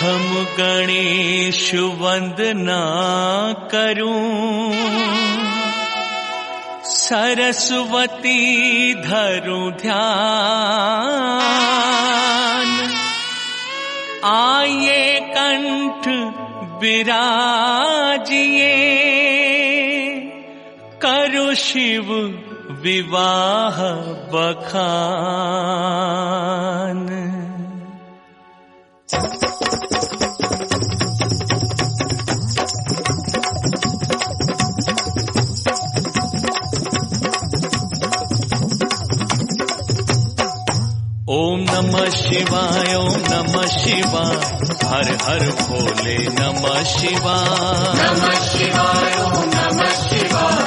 प्रथम गणेश वंदना करूं, सरस्वती धरूं ध्यान। आइए कंठ विराजिए, करो शिव विवाह बखान। ओम नमः शिवाय, ओम नमः शिवाय, हर हर भोले नमः शिवाय। नमः शिवाय, ओम नमः शिवाय,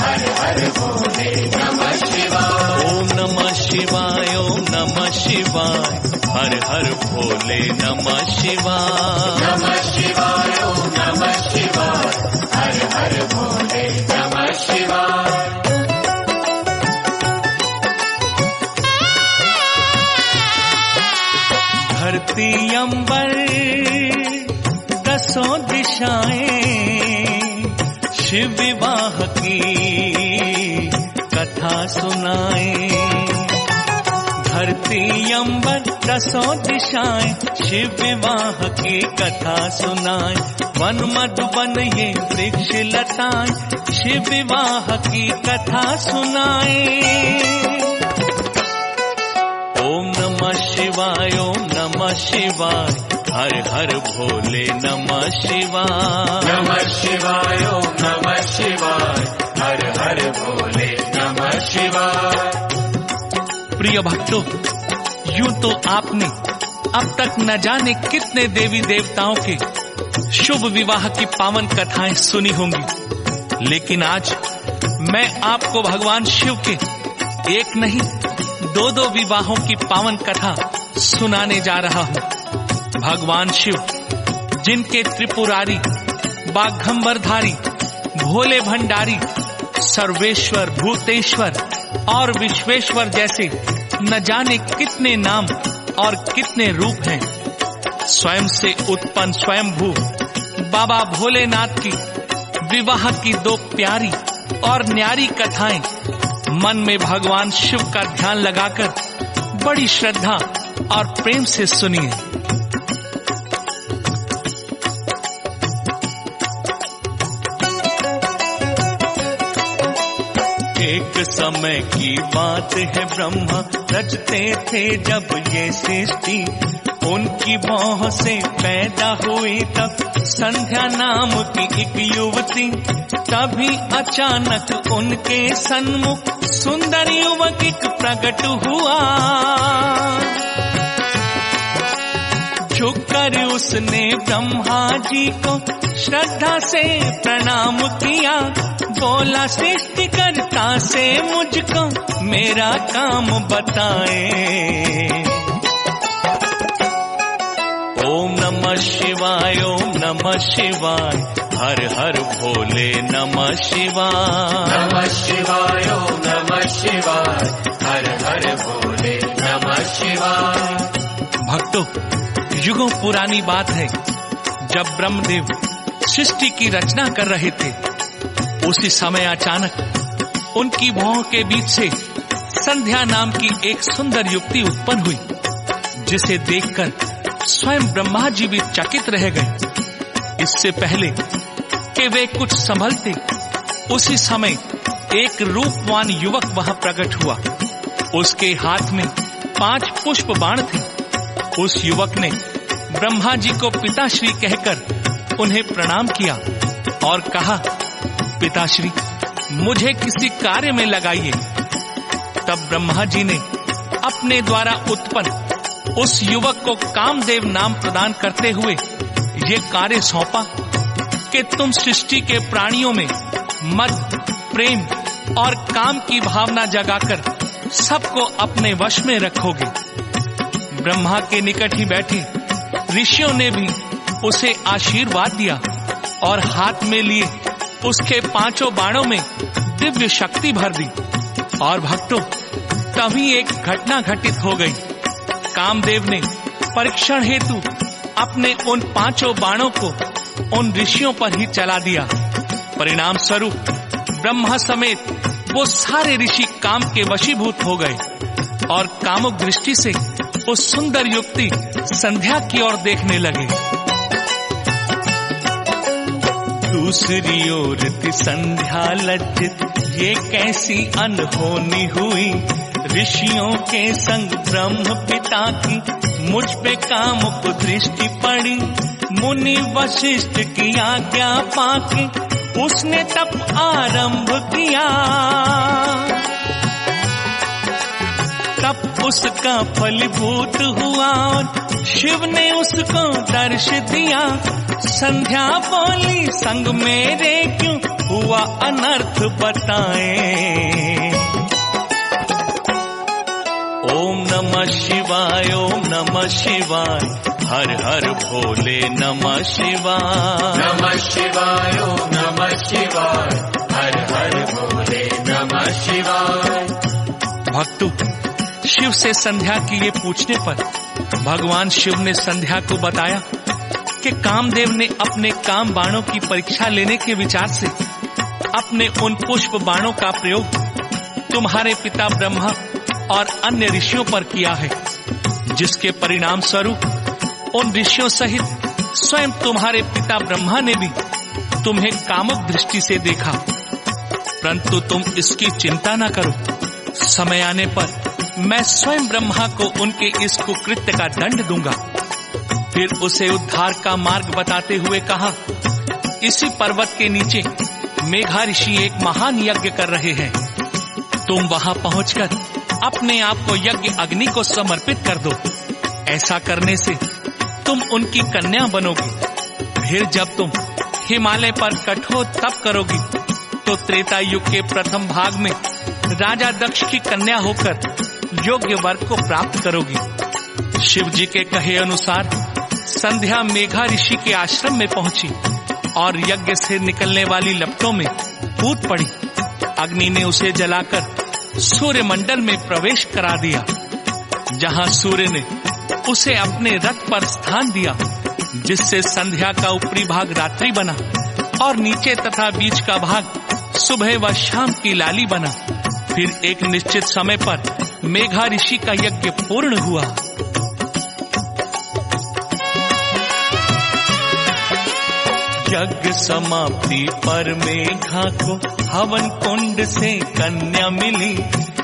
हर हर भोले नमः शिवाय। ओम नमः शिवाय, ओम नमः शिवाय, हर हर भोले नमः शिवाय। नमः शिवाय, ओम नमः शिवाय, हर हर भोले नमः शिवाय। धरती अंबर दसों दिशाएं, शिव विवाह की कथा सुनाए। धरती अंबर दसों दिशाएं, शिव विवाह की कथा सुनाए। वन मधुवन ये वृक्ष लताएं, शिव विवाह की कथा सुनाए। ओम नमः शिवाय, ओम नमः शिवाय, हर हर भोले नमः शिवाय। नमः शिवाय, ओम नमः शिवाय, हर हर भोले नमः शिवाय। प्रिय भक्तों, यूं तो आपने अब तक न जाने कितने देवी देवताओं के शुभ विवाह की पावन कथाएं सुनी होंगी, लेकिन आज मैं आपको भगवान शिव के एक नहीं दो दो विवाहों की पावन कथा सुनाने जा रहा हूं। भगवान शिव, जिनके त्रिपुरारी, बाघंबरधारी, भोले भंडारी, सर्वेश्वर, भूतेश्वर और विश्वेश्वर जैसे न जाने कितने नाम और कितने रूप हैं। स्वयं से उत्पन्न स्वयंभू बाबा भोलेनाथ की विवाह की दो प्यारी और न्यारी कथाएं मन में भगवान शिव का ध्यान लगाकर बड़ी श्रद्धा और प्रेम से सुनिए। एक समय की बात है, ब्रह्मा रचते थे जब ये सृष्टि। उनकी भौं से पैदा हुई तब संध्या नाम की एक युवती। तभी अचानक उनके सन्मुख सुंदर युवक एक प्रकट हुआ। झुककर उसने ब्रह्मा जी को श्रद्धा से प्रणाम किया। बोला सृष्टिकर्ता से मुझको मेरा काम बताए। ओम नमः शिवाय, ओम नमः शिवाय, हर हर भोले नमः शिवाय। नमः शिवाय, ओम नमः शिवाय, हर हर भोले नमः शिवाय। भक्तों, युगों पुरानी बात है, जब ब्रह्मदेव सृष्टि की रचना कर रहे थे, उसी समय अचानक उनकी भौं के बीच से संध्या नाम की एक सुंदर युवती उत्पन्न हुई, जिसे देखकर स्वयं ब्रह्मा जी भी चकित रह गए। इससे पहले कि वे कुछ संभलते, उसी समय एक रूपवान युवक वहां प्रकट हुआ। उसके हाथ में 5 पुष्प बाण थे। उस युवक ने ब्रह्मा जी को पिताश्री कहकर उन्हें प्रणाम किया और कहा, पिताश्री, मुझे किसी कार्य में लगाइए। तब ब्रह्मा जी ने अपने द्वारा उत्पन्न उस युवक को कामदेव नाम प्रदान करते हुए ये कार्य सौंपा कि तुम सृष्टि के प्राणियों में मद, प्रेम और काम की भावना जगाकर सबको अपने वश में रखोगे। ब्रह्मा के निकट ही बैठे ऋषियों ने भी उसे आशीर्वाद दिया और हाथ में लिए उसके 5 बाणों में दिव्य शक्ति भर दी। और भक्तों, तभी एक घटना घटित हो गई। कामदेव ने परीक्षण हेतु अपने उन 5 बाणों को उन ऋषियों पर ही चला दिया। परिणाम स्वरूप ब्रह्मा समेत वो सारे ऋषि काम के वशीभूत हो गए और कामुक दृष्टि से उस सुंदर युक्ति संध्या की ओर देखने लगे। दूसरी ओर थी संध्या लज्जित, ये कैसी अनहोनी हुई। ऋषियों के संग ब्रह्म पिता की मुझ पे कामुक दृष्टि पड़ी। मुनि वशिष्ठ की आज्ञा पाके उसने तप आरंभ किया। तप उसका फलीभूत हुआ और शिव ने उसको दर्श दिया। संध्या बोली संग मेरे क्यों हुआ अनर्थ बताए। ओम नमः शिवाय, ओम नमः शिवाय, हर हर भोले नमः शिवाय। नमः शिवाय, ओम नमः शिवाय, हर हर भोले नमः शिवाय। भक्तों, शिव से संध्या की ये पूछने पर भगवान शिव ने संध्या को बताया कि कामदेव ने अपने काम बाणों की परीक्षा लेने के विचार से अपने उन पुष्प बाणों का प्रयोग तुम्हारे पिता ब्रह्मा और अन्य ऋषियों पर किया है, जिसके परिणाम स्वरूप उन ऋषियों सहित स्वयं तुम्हारे पिता ब्रह्मा ने भी तुम्हें कामुक दृष्टि से देखा। परंतु तुम इसकी चिंता न करो, समय आने पर मैं स्वयं ब्रह्मा को उनके इस कुकृत्य का दंड दूंगा। फिर उसे उद्धार का मार्ग बताते हुए कहा, इसी पर्वत के नीचे मेघा ऋषि एक महान यज्ञ कर रहे हैं। तुम वहां पहुंचकर अपने आप को यज्ञ अग्नि को समर्पित कर दो। ऐसा करने से तुम उनकी कन्या बनोगी। फिर जब तुम हिमालय पर कठोर तप करोगी तो त्रेता युग के प्रथम भाग में राजा दक्ष की कन्या होकर योग्य वर को प्राप्त करोगी। शिव जी के कहे अनुसार संध्या मेघा ऋषि के आश्रम में पहुंची और यज्ञ से निकलने वाली लपटों में कूद पड़ी। अग्नि ने उसे जलाकर सूर्य मंडल में प्रवेश करा दिया, जहां सूर्य ने उसे अपने रथ पर स्थान दिया, जिससे संध्या का ऊपरी भाग रात्रि बना और नीचे तथा बीच का भाग सुबह व शाम की लाली बना। फिर एक निश्चित समय पर मेघा ऋषि का यज्ञ पूर्ण हुआ। यज्ञ समाप्ति पर मेघा को हवन कुंड से कन्या मिली।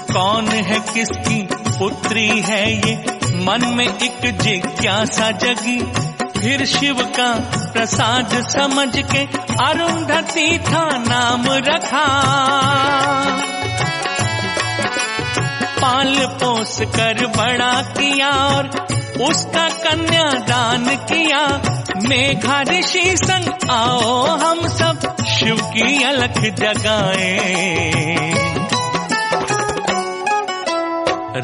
कौन है, किसकी पुत्री है ये, मन में एक जिज्ञासा जगी। फिर शिव का प्रसाद समझ के अरुंधति था नाम रखा। पाल पोस कर बड़ा किया और उसका कन्यादान किया। मेघा ऋषि संग आओ हम सब शिव की अलख जगाए।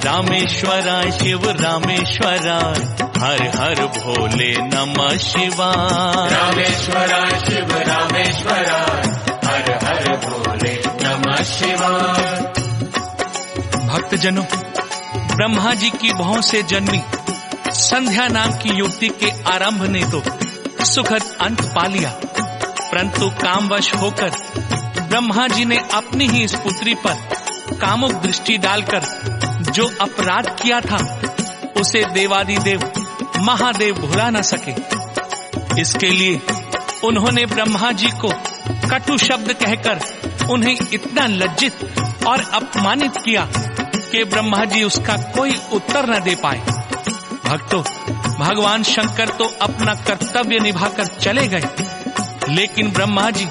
रामेश्वराय शिव रामेश्वराय, हर हर भोले नमः शिवाय। रामेश्वराय शिव रामेश्वराय, हर हर भोले नमः शिवाय। भक्तजनों, ब्रह्मा जी की भौं से जन्मी संध्या नाम की युवती के आरंभ ने तो सुखद अंत पा लिया, परंतु कामवश होकर ब्रह्मा जी ने अपनी ही इस पुत्री पर कामुक दृष्टि डालकर जो अपराध किया था उसे देवादिदेव महादेव भुला न सके। इसके लिए उन्होंने ब्रह्मा जी को कटु शब्द कहकर उन्हें इतना लज्जित और अपमानित किया कि ब्रह्मा जी उसका कोई उत्तर न दे पाए। भक्तों, भगवान शंकर तो अपना कर्तव्य निभाकर चले गए, लेकिन ब्रह्मा जी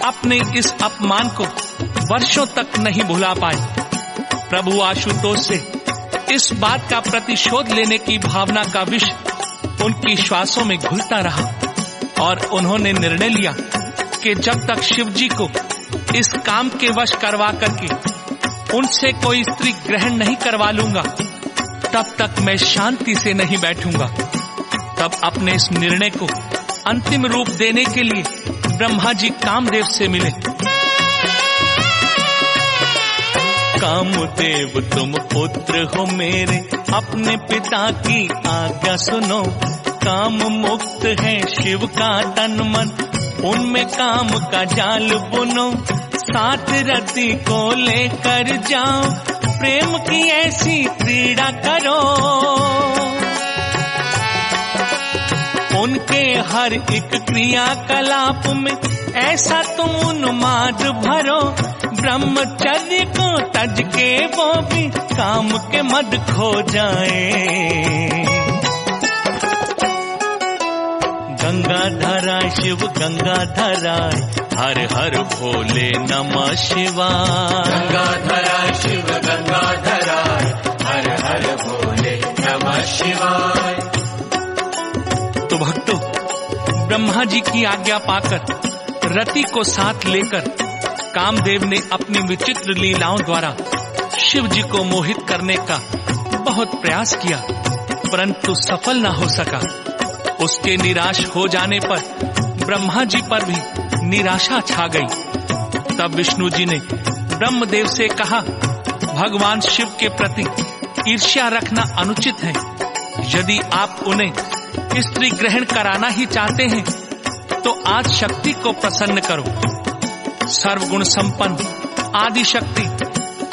अपने इस अपमान को वर्षों तक नहीं भुला पाए। प्रभु आशुतोष से इस बात का प्रतिशोध लेने की भावना का विष उनकी श्वासों में घुलता रहा और उन्होंने निर्णय लिया कि जब तक शिव जी को इस काम के वश करवा करके उनसे कोई स्त्री ग्रहण नहीं करवा लूंगा, तब तक मैं शांति से नहीं बैठूंगा। तब अपने इस निर्णय को अंतिम रूप देने के लिए ब्रह्मा जी कामदेव से मिले। कामदेव तुम पुत्र हो मेरे, अपने पिता की आज्ञा सुनो। काम मुक्त है शिव का तन मन, उनमें काम का जाल बुनो, साथ रति को लेकर जाओ, प्रेम की ऐसी क्रीड़ा करो। उनके हर एक क्रियाकलाप में ऐसा तुम उन्माद भरो, ब्रह्मचर्य को तज के वो भी काम के मद खो जाए। गंगाधरा शिव गंगाधरा, हर हर भोले नमः शिवाय। गंगाधरा शिव गंगाधरा, हर हर भोले नमः शिवाय। तो भक्तों, ब्रह्मा जी की आज्ञा पाकर रति को साथ लेकर कामदेव ने अपनी विचित्र लीलाओं द्वारा शिव जी को मोहित करने का बहुत प्रयास किया, परंतु सफल न हो सका। उसके निराश हो जाने पर ब्रह्मा जी पर भी निराशा छा गई। तब विष्णु जी ने ब्रह्मदेव से कहा, भगवान शिव के प्रति ईर्ष्या रखना अनुचित है। यदि आप उन्हें स्त्री ग्रहण कराना ही चाहते हैं तो आज शक्ति को प्रसन्न करो। सर्वगुण संपन्न आदि शक्ति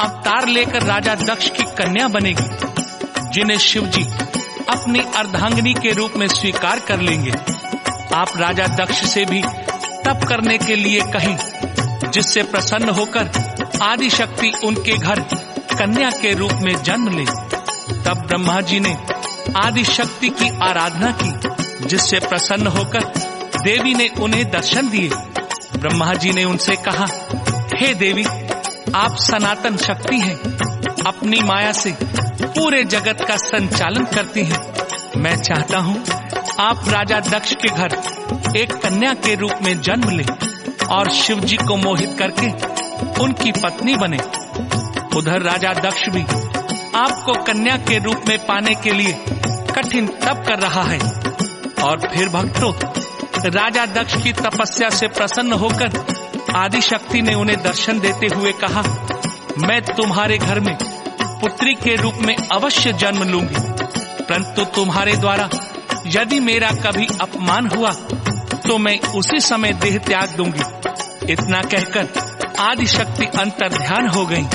अवतार लेकर राजा दक्ष की कन्या बनेगी, जिन्हें शिव जी अपनी अर्धांगिनी के रूप में स्वीकार कर लेंगे। आप राजा दक्ष से भी तप करने के लिए कहें, जिससे प्रसन्न होकर आदि शक्ति उनके घर कन्या के रूप में जन्म ले। तब ब्रह्मा जी ने आदि शक्ति की आराधना की, जिससे प्रसन्न होकर देवी ने उन्हें दर्शन दिए। ब्रह्मा जी ने उनसे कहा, हे देवी, आप सनातन शक्ति हैं, अपनी माया से पूरे जगत का संचालन करती हैं। मैं चाहता हूँ आप राजा दक्ष के घर एक कन्या के रूप में जन्म लें और शिव जी को मोहित करके उनकी पत्नी बने। उधर राजा दक्ष भी आपको कन्या के रूप में पाने के लिए कठिन तप कर रहा है। और फिर भक्तों, राजा दक्ष की तपस्या से प्रसन्न होकर आदि शक्ति ने उन्हें दर्शन देते हुए कहा, मैं तुम्हारे घर में पुत्री के रूप में अवश्य जन्म लूंगी, परंतु तुम्हारे द्वारा यदि मेरा कभी अपमान हुआ तो मैं उसी समय देह त्याग दूंगी। इतना कहकर आदि शक्ति अंतर्ध्यान हो गई।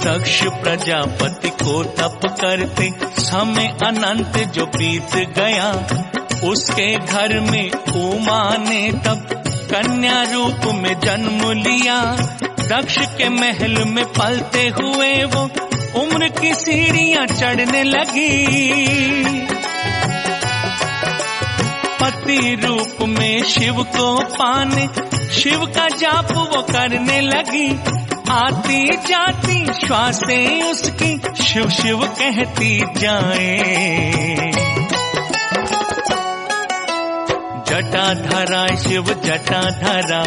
दक्ष प्रजापति को तप करते समय अनंत जो बीत गया, उसके घर में उमा ने तब कन्या रूप में जन्म लिया। दक्ष के महल में पलते हुए वो उम्र की सीढ़ियां चढ़ने लगी। पति रूप में शिव को पाने शिव का जाप वो करने लगी। आती जाती श्वासें उसकी शिव शिव कहती जाए। जटाधरा शिव जटाधरा,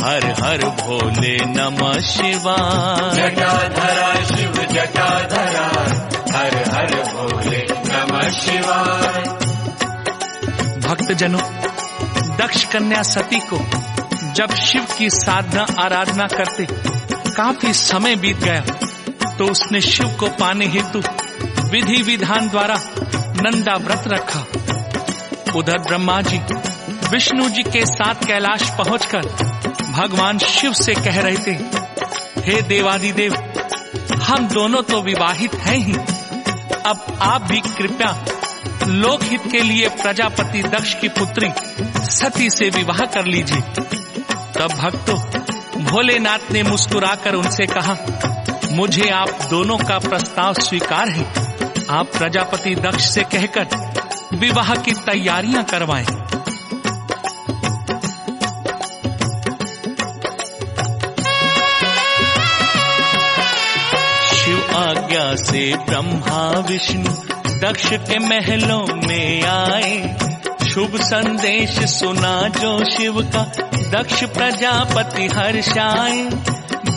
हर हर भोले नमः शिवाय। जटाधरा शिव जटाधरा, हर हर भोले नमः शिवाय। भक्तजनों, दक्ष कन्या सती को जब शिव की साधना आराधना करते काफी समय बीत गया तो उसने शिव को पाने हेतु विधि विधान द्वारा नंदा व्रत रखा। उधर ब्रह्मा जी विष्णु जी के साथ कैलाश पहुंचकर भगवान शिव से कह रहे थे, हे देवादिदेव, हम दोनों तो विवाहित हैं ही, अब आप भी कृपया लोकहित के लिए प्रजापति दक्ष की पुत्री सती से विवाह कर लीजिए। तब भक्तों, भोलेनाथ ने मुस्कुराकर उनसे कहा, मुझे आप दोनों का प्रस्ताव स्वीकार है। आप प्रजापति दक्ष से कहकर विवाह की तैयारियां करवाएं। शिव आज्ञा से ब्रह्मा विष्णु दक्ष के महलों में आए। शुभ संदेश सुना जो शिव का, दक्ष प्रजापति हर्षाए।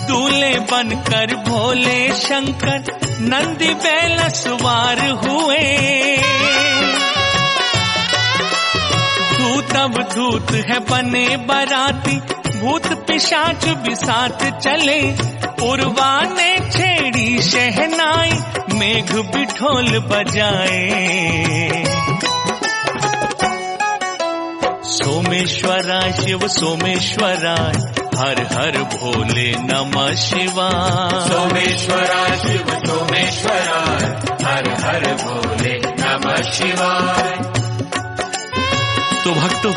दूल्हे बनकर भोले शंकर नंदी बैल सवार हुए। दूत अवधूत है बने बराती, भूत पिशाच भी साथ चले। उर्वा ने छेड़ी शहनाई, मेघ बिठोल बजाए। सोमेश्वराय शिव सोमेश्वराय, हर हर भोले नमः शिवाय। सोमेश्वराय शिव सोमेश्वराय, हर हर भोले नमः शिवाय। तो भक्तों,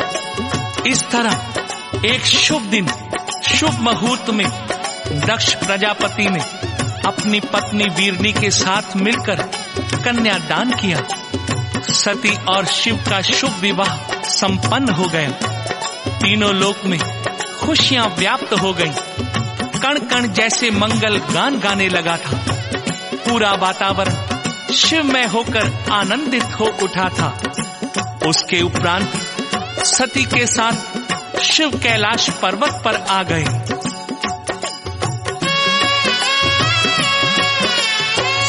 इस तरह एक शुभ दिन, शुभ मुहूर्त में दक्ष प्रजापति ने अपनी पत्नी वीरनी के साथ मिलकर कन्यादान किया। सती और शिव का शुभ विवाह संपन्न हो गया। तीनों लोक में खुशियां व्याप्त हो गईं। कण कण जैसे मंगल गान गाने लगा था। पूरा वातावरण शिवमय होकर आनंदित हो उठा था। उसके उपरांत सती के साथ शिव कैलाश पर्वत पर आ गए।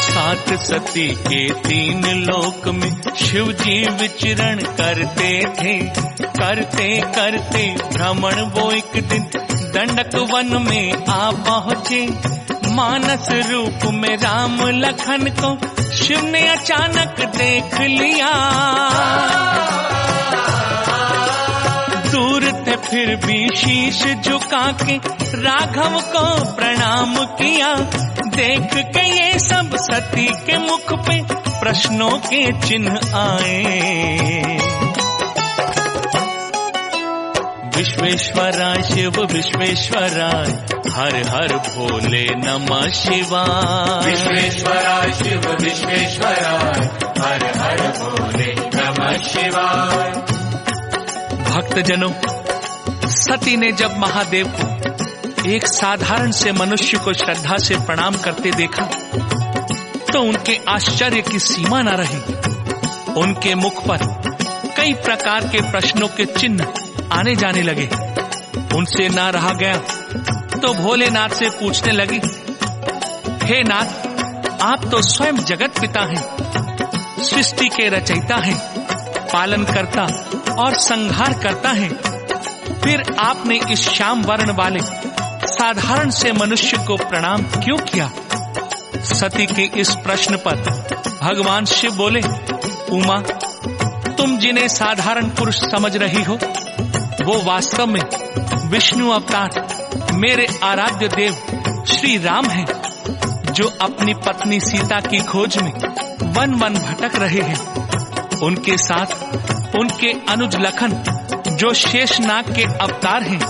साथ सती के तीन लोक में शिव जी विचरण करते थे। करते करते भ्रमण वो एक दिन दंडक वन में आ पहुँचे। मानस रूप में राम लखन को शिव ने अचानक देख लिया। दूर थे फिर भी शीश झुका के राघव को प्रणाम किया। देख के ये सब सती के मुख पे प्रश्नों के चिन्ह आए। विश्वेश्वराय शिव विश्वेश्वराय, हर हर भोले नमः शिवाय। विश्वेश्वराय शिव विश्वेश्वराय, हर हर भोले नमः शिवाय। भक्तजनों, सती ने जब महादेव को एक साधारण से मनुष्य को श्रद्धा से प्रणाम करते देखा तो उनके आश्चर्य की सीमा न रही। उनके मुख पर कई प्रकार के प्रश्नों के चिन्ह आने जाने लगे। उनसे ना रहा गया तो भोलेनाथ से पूछने लगी, हे नाथ, आप तो स्वयं जगत पिता हैं, सृष्टि के रचयिता हैं, पालन करता और संहार करता हैं। फिर आपने इस श्याम वर्ण वाले साधारण से मनुष्य को प्रणाम क्यों किया? सती के इस प्रश्न पर भगवान शिव बोले, उमा, तुम जिन्हें साधारण पुरुष समझ रही हो वो वास्तव में विष्णु अवतार मेरे आराध्य देव श्री राम हैं, जो अपनी पत्नी सीता की खोज में वन वन भटक रहे हैं। उनके साथ उनके अनुज लखन जो शेषनाग के अवतार हैं।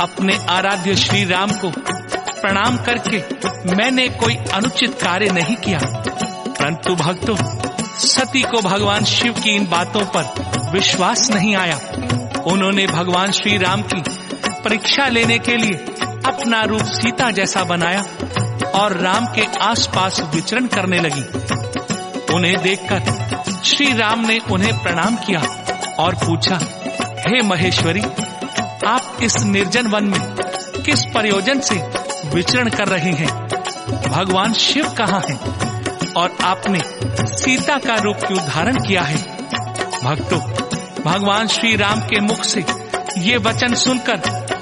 अपने आराध्य श्री राम को प्रणाम करके मैंने कोई अनुचित कार्य नहीं किया। परंतु भक्तों, सती को भगवान शिव की इन बातों पर विश्वास नहीं आया। उन्होंने भगवान श्री राम की परीक्षा लेने के लिए अपना रूप सीता जैसा बनाया और राम के आसपास विचरण करने लगी। उन्हें देखकर श्री राम ने उन्हें प्रणाम किया और पूछा, हे महेश्वरी, आप इस निर्जन वन में किस प्रयोजन से विचरण कर रही हैं? भगवान शिव कहाँ हैं? और आपने सीता का रूप क्यों धारण किया है? भक्तों, भगवान श्री राम के मुख से ये वचन सुनकर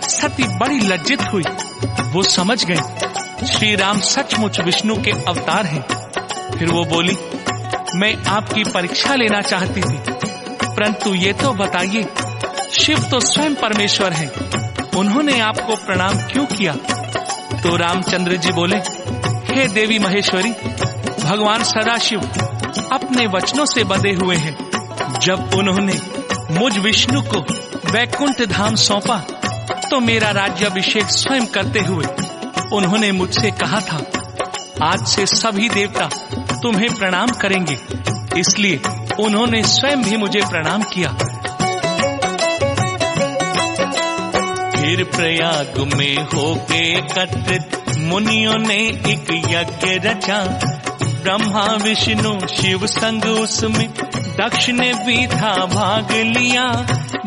सती बड़ी लज्जित हुई। वो समझ गई श्री राम सचमुच विष्णु के अवतार हैं। फिर वो बोली, मैं आपकी परीक्षा लेना चाहती थी, परंतु ये तो बताइए, शिव तो स्वयं परमेश्वर हैं, उन्होंने आपको प्रणाम क्यों किया? तो रामचंद्र जी बोले, हे देवी महेश्वरी, भगवान सदाशिव अपने वचनों से बंधे हुए हैं। जब उन्होंने मुझ विष्णु को वैकुंठ धाम सौंपा तो मेरा राज्याभिषेक स्वयं करते हुए उन्होंने मुझसे कहा था, आज से सभी देवता तुम्हें प्रणाम करेंगे। इसलिए उन्होंने स्वयं भी मुझे प्रणाम किया। फिर प्रयाग में होके एकत्रित मुनियों ने एक यज्ञ रचा। ब्रह्मा विष्णु शिव संग उसमें दक्ष ने भी था भाग लिया।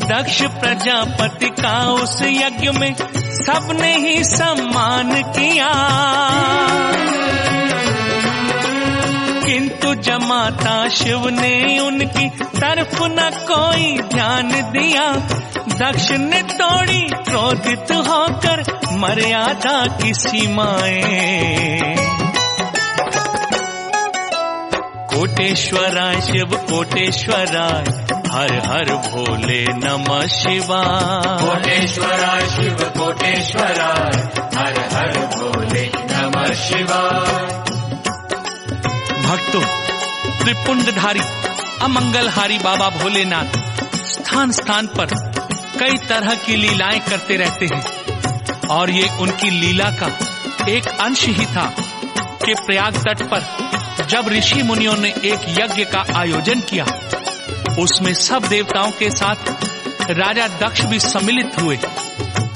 दक्ष प्रजापति का उस यज्ञ में सबने ही सम्मान किया। किंतु जमाता शिव ने उनकी तरफ न कोई ध्यान दिया। दक्ष ने तोड़ी क्रोधित होकर मर्यादा की सीमाएं। कोटेश्वराय शिव कोटेश्वराय, हर हर भोले नमः शिवाय। कोटेश्वराय शिव कोटेश्वराय, हर हर भोले नमः शिवाय। भक्तों, त्रिपुंडधारी अमंगलहारी बाबा भोलेनाथ स्थान स्थान पर कई तरह की लीलाएं करते रहते हैं और ये उनकी लीला का एक अंश ही था कि प्रयाग तट पर जब ऋषि मुनियों ने एक यज्ञ का आयोजन किया, उसमें सब देवताओं के साथ राजा दक्ष भी सम्मिलित हुए।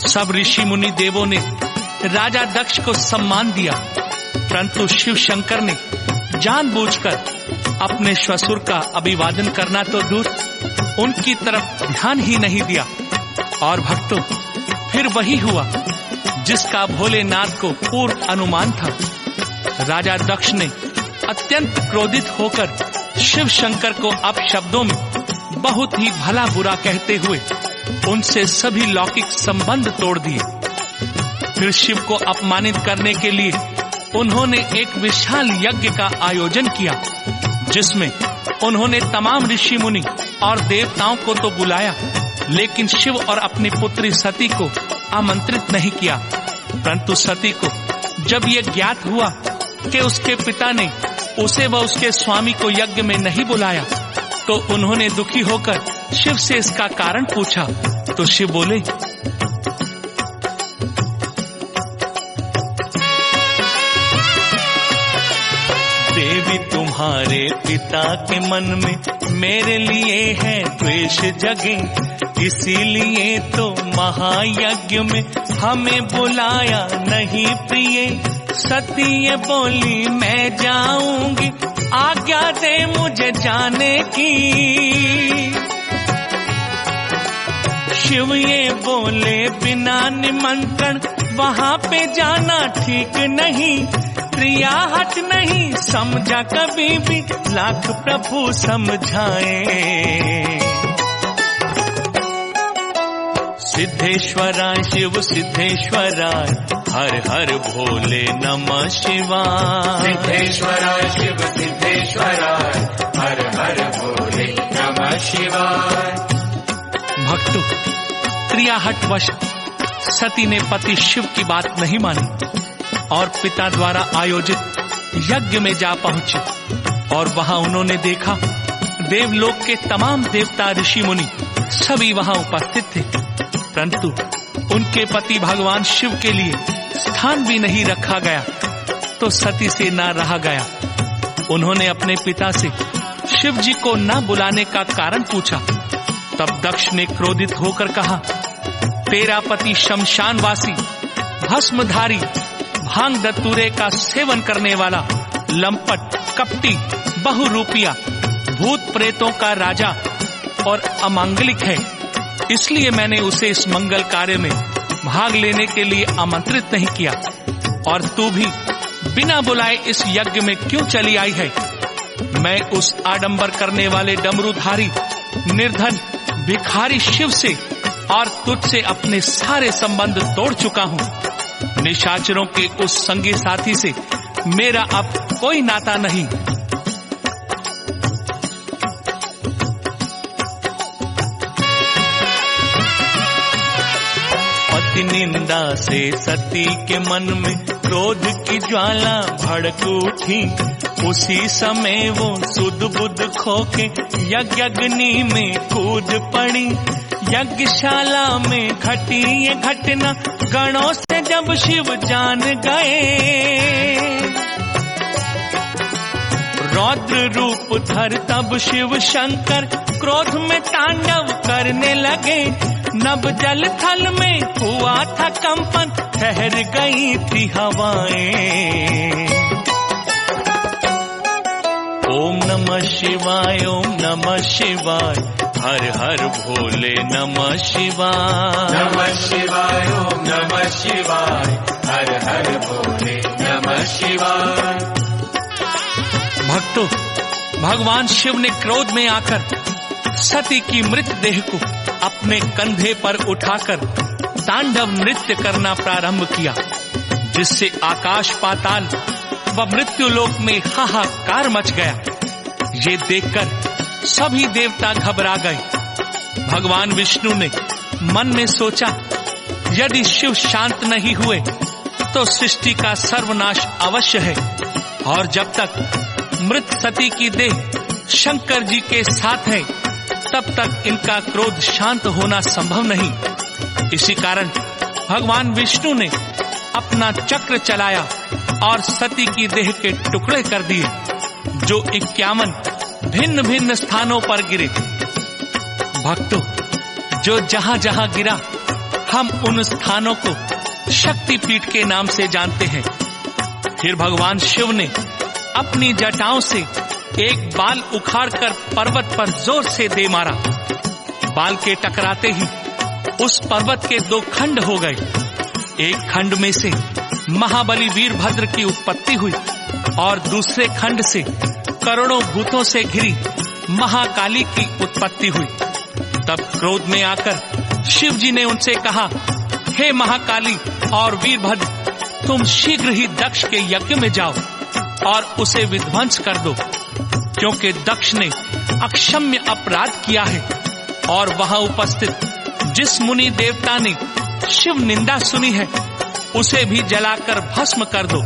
सब ऋषि मुनि देवों ने राजा दक्ष को सम्मान दिया, परंतु शिव शंकर ने जानबूझकर अपने श्वशुर का अभिवादन करना तो दूर, उनकी तरफ ध्यान ही नहीं दिया। और भक्तों, फिर वही हुआ जिसका भोलेनाथ को पूर्व अनुमान था। राजा दक्ष ने अत्यंत क्रोधित होकर शिव शंकर को अपशब्दों में बहुत ही भला बुरा कहते हुए उनसे सभी लौकिक संबंध तोड़ दिए। फिर शिव को अपमानित करने के लिए उन्होंने एक विशाल यज्ञ का आयोजन किया, जिसमें उन्होंने तमाम ऋषि मुनि और देवताओं को तो बुलाया, लेकिन शिव और अपनी पुत्री सती को आमंत्रित नहीं किया। परंतु सती को जब ये ज्ञात हुआ कि उसके पिता ने उसे व उसके स्वामी को यज्ञ में नहीं बुलाया, तो उन्होंने दुखी होकर शिव से इसका कारण पूछा। तो शिव बोले, देवी तुम्हारे पिता के मन में मेरे लिए है द्वेष जगे, इसीलिए तो महायज्ञ में हमें बुलाया नहीं प्रिय। सती ये बोली मैं जाऊंगी, आज्ञा दे मुझे जाने की। शिव ये बोले बिना निमंत्रण वहां पे जाना ठीक नहीं, प्रिया हट नहीं समझा कभी भी, लाख प्रभु समझाए। सिद्धेश्वराय शिव सिद्धेश्वराय, हर हर भोले नमः शिवाय। सिद्धेश्वराय शिव सिद्धेश्वराय, हर हर भोले नमः शिवाय। भक्तों, क्रियाहटवश सती ने पति शिव की बात नहीं मानी और पिता द्वारा आयोजित यज्ञ में जा पहुंचे। और वहां उन्होंने देखा देवलोक के तमाम देवता ऋषि मुनि सभी वहां उपस्थित थे, परंतु उनके पति भगवान शिव के लिए स्थान भी नहीं रखा गया। तो सती से ना रहा गया। उन्होंने अपने पिता से शिव जी को न बुलाने का कारण पूछा। तब दक्ष ने क्रोधित होकर कहा, तेरा पति शमशानवासी, भस्मधारी, भांग दतूरे का सेवन करने वाला, लंपट, कपटी, बहुरूपिया, भूत प्रेतों का राजा और अमांगलिक है। इसलिए मैंने उसे इस मंगल कार्य में भाग लेने के लिए आमंत्रित नहीं किया। और तू भी बिना बुलाए इस यज्ञ में क्यों चली आई है? मैं उस आडंबर करने वाले डमरूधारी, निर्धन, भिखारी शिव से और तुझसे अपने सारे संबंध तोड़ चुका हूँ। निशाचरों के उस संगी साथी से मेरा अब कोई नाता नहीं। पति निंदा से सती के मन में क्रोध की ज्वाला भड़क उठी। उसी समय वो सुध बुध खोके यज्ञ अग्नि में कूद पड़ी। यज्ञशाला में घटी ये घटना गणों से जब शिव जान गए। रौद्र रूप धर तब शिव शंकर क्रोध में तांडव करने लगे। नभ जल थल में हुआ था कंपन, ठहर गई थी हवाएं। ओम नमः शिवाय, ओम नमः शिवाय, हर हर भोले नमः शिवाय। नमः शिवाय, ओम नमः शिवाय, हर हर भोले नमः शिवाय। भक्तों, भगवान शिव ने क्रोध में आकर सती की मृत देह को अपने कंधे पर उठाकर तांडव नृत्य करना प्रारंभ किया, जिससे आकाश पाताल व मृत्यु लोक में हाहाकार मच गया। ये देखकर सभी देवता घबरा गए। भगवान विष्णु ने मन में सोचा, यदि शिव शांत नहीं हुए तो सृष्टि का सर्वनाश अवश्य है, और जब तक मृत सती की देह शंकर जी के साथ है तब तक इनका क्रोध शांत होना संभव नहीं। इसी कारण भगवान विष्णु ने अपना चक्र चलाया और सती की देह के टुकड़े कर दिए, जो 51 भिन्न भिन्न स्थानों पर गिरे। भक्तों, जो जहां जहां गिरा हम उन स्थानों को शक्तिपीठ के नाम से जानते हैं। फिर भगवान शिव ने अपनी जटाओं से एक बाल उखाड़कर पर्वत पर जोर से दे मारा। बाल के टकराते ही उस पर्वत के 2 खंड हो गए। एक खंड में से महाबली वीरभद्र की उत्पत्ति हुई और दूसरे खंड से करोड़ों भूतों से घिरी महाकाली की उत्पत्ति हुई। तब क्रोध में आकर शिव जी ने उनसे कहा, हे महाकाली और वीरभद्र, तुम शीघ्र ही दक्ष के यज्ञ में जाओ और उसे विध्वंस कर दो, क्योंकि दक्ष ने अक्षम्य अपराध किया है और वहां उपस्थित जिस मुनि देवता ने शिव निंदा सुनी है उसे भी जलाकर भस्म कर दो।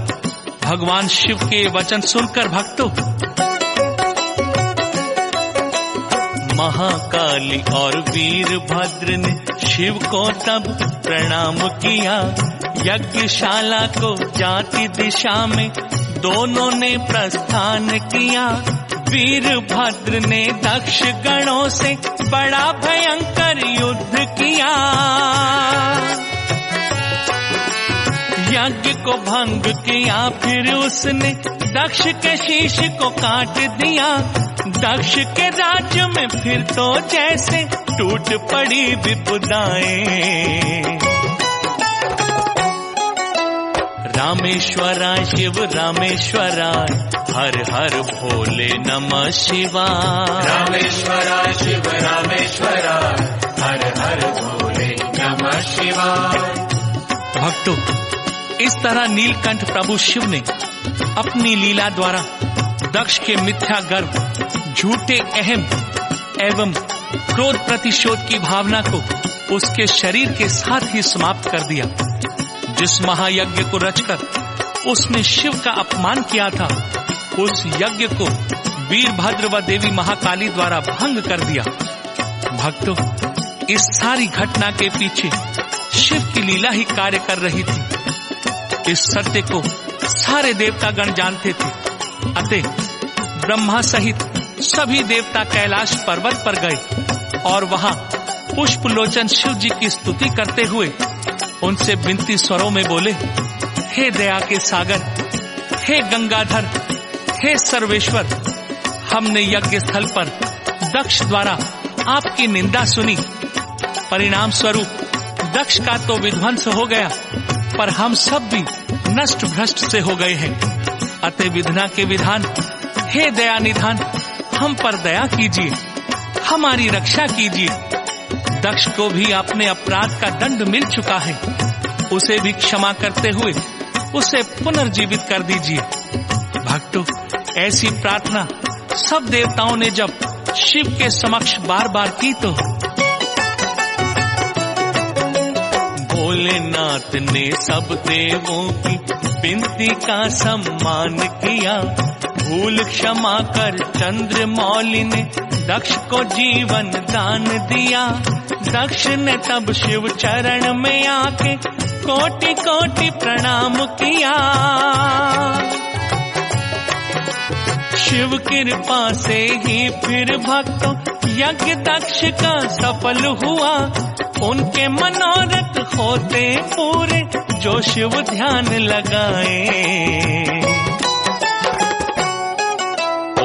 भगवान शिव के वचन सुनकर भक्तों, महाकाली और वीरभद्र ने शिव को तब प्रणाम किया। यज्ञशाला को जाति दिशा में दोनों ने प्रस्थान किया। वीरभद्र ने दक्ष गणों से बड़ा भयंकर युद्ध किया। यज्ञ को भंग किया, फिर उसने दक्ष के शीश को काट दिया। दक्ष के राज्य में फिर तो जैसे टूट पड़ी विपदाएं। रामेश्वराय शिव रामेश्वराय, हर हर भोले नमः शिवाय। रामेश्वराय शिव रामेश्वराय, हर हर भोले नमः शिवाय। भक्तों, इस तरह नीलकंठ प्रभु शिव ने अपनी लीला द्वारा दक्ष के मिथ्या गर्व, झूठे अहम एवं क्रोध प्रतिशोध की भावना को उसके शरीर के साथ ही समाप्त कर दिया। जिस महायज्ञ को रचकर उसने शिव का अपमान किया था, उस यज्ञ को वीरभद्र व देवी महाकाली द्वारा भंग कर दिया। भक्तों, इस सारी घटना के पीछे शिव की लीला ही कार्य कर रही थी। इस सत्य को सारे देवतागण जानते थे। अतः ब्रह्मा सहित सभी देवता कैलाश पर्वत पर गए और वहां पुष्पलोचन शिव जी की स्तुति करते हुए उनसे विनती स्वरों में बोले, हे दया के सागर, हे गंगाधर, हे सर्वेश्वर, हमने यज्ञ स्थल पर दक्ष द्वारा आपकी निंदा सुनी। परिणाम स्वरूप दक्ष का तो विध्वंस हो गया, पर हम सब भी नष्ट भ्रष्ट से हो गए हैं। अतः विधना के विधान, हे दया निधान, हम पर दया कीजिए, हमारी रक्षा कीजिए। दक्ष को भी अपने अपराध का दंड मिल चुका है, उसे भी क्षमा करते हुए उसे पुनर्जीवित कर दीजिए। भक्तों, ऐसी प्रार्थना सब देवताओं ने जब शिव के समक्ष बार बार की तो भोलेनाथ ने सब देवों की विनती का सम्मान किया। भूल क्षमा कर चंद्रमौली ने दक्ष को जीवन दान दिया। दक्ष ने तब शिव चरण में आके कोटि कोटि प्रणाम किया। शिव कृपा से ही फिर भक्तों यज्ञ दक्ष का सफल हुआ। उनके मनोरथ होते पूरे जो शिव ध्यान लगाए।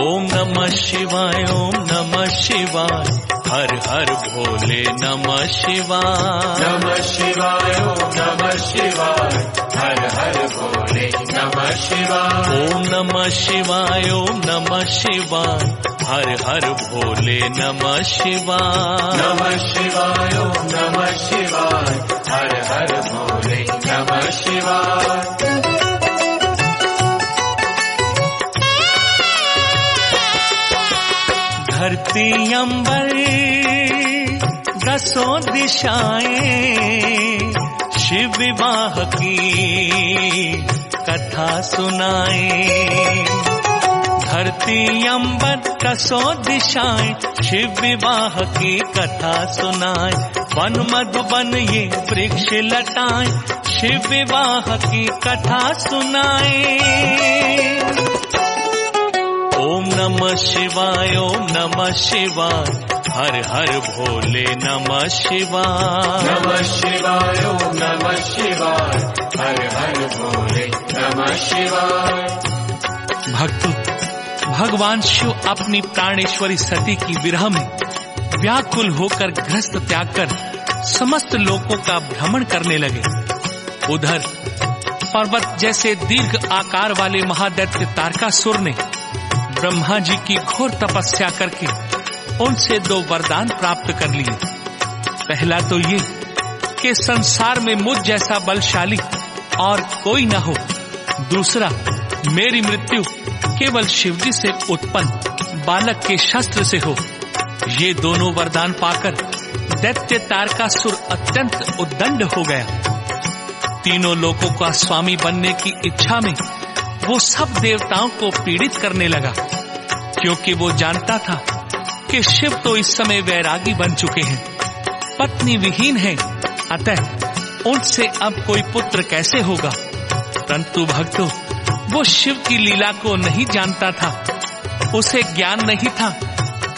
ओम नमः शिवाय, ओम नमः शिवाय, हर हर भोले नमः शिवाय। नमः शिवाय ओम नमः शिवाय, हर हर भोले नमः शिवाय। ओम नमः शिवाय ओम नमः शिवाय, हर हर भोले नमः शिवाय। नमः शिवाय ओम नमः शिवाय, हर हर भोले नमः शिवाय। धरती अंबर दसों दिशाएं, शिव विवाह की कथा सुनाए। धरती अंबर दसों दिशाएं, शिव विवाह की कथा सुनाए। वन मधुबन ये वृक्ष लताएं, शिव विवाह की कथा सुनाए। ओम नमः शिवाय ओम नमः शिवाय, हर हर भोले नमः शिवाय। नमः शिवाय ओम नमः शिवाय, हर हर भोले नमः शिवाय। भक्तों, भगवान शिव अपनी प्राणेश्वरी सती की विरह में व्याकुल होकर गृहस्थ त्याग कर समस्त लोकों का भ्रमण करने लगे। उधर पर्वत जैसे दीर्घ आकार वाले महादैत्य तारकासुर ने ब्रह्मा जी की घोर तपस्या करके उनसे 2 वरदान प्राप्त कर लिए। पहला तो ये कि संसार में मुझ जैसा बलशाली और कोई न हो। दूसरा, मेरी मृत्यु केवल शिवजी से उत्पन्न बालक के शस्त्र से हो। ये दोनों वरदान पाकर दैत्य तारकासुर अत्यंत उद्दंड हो गया। तीनों लोकों का स्वामी बनने की इच्छा में वो सब देवताओं को पीड़ित करने लगा, क्योंकि वो जानता था कि शिव तो इस समय वैरागी बन चुके हैं, पत्नी विहीन है, अतः उनसे अब कोई पुत्र कैसे होगा। परंतु भक्तों, वो शिव की लीला को नहीं जानता था। उसे ज्ञान नहीं था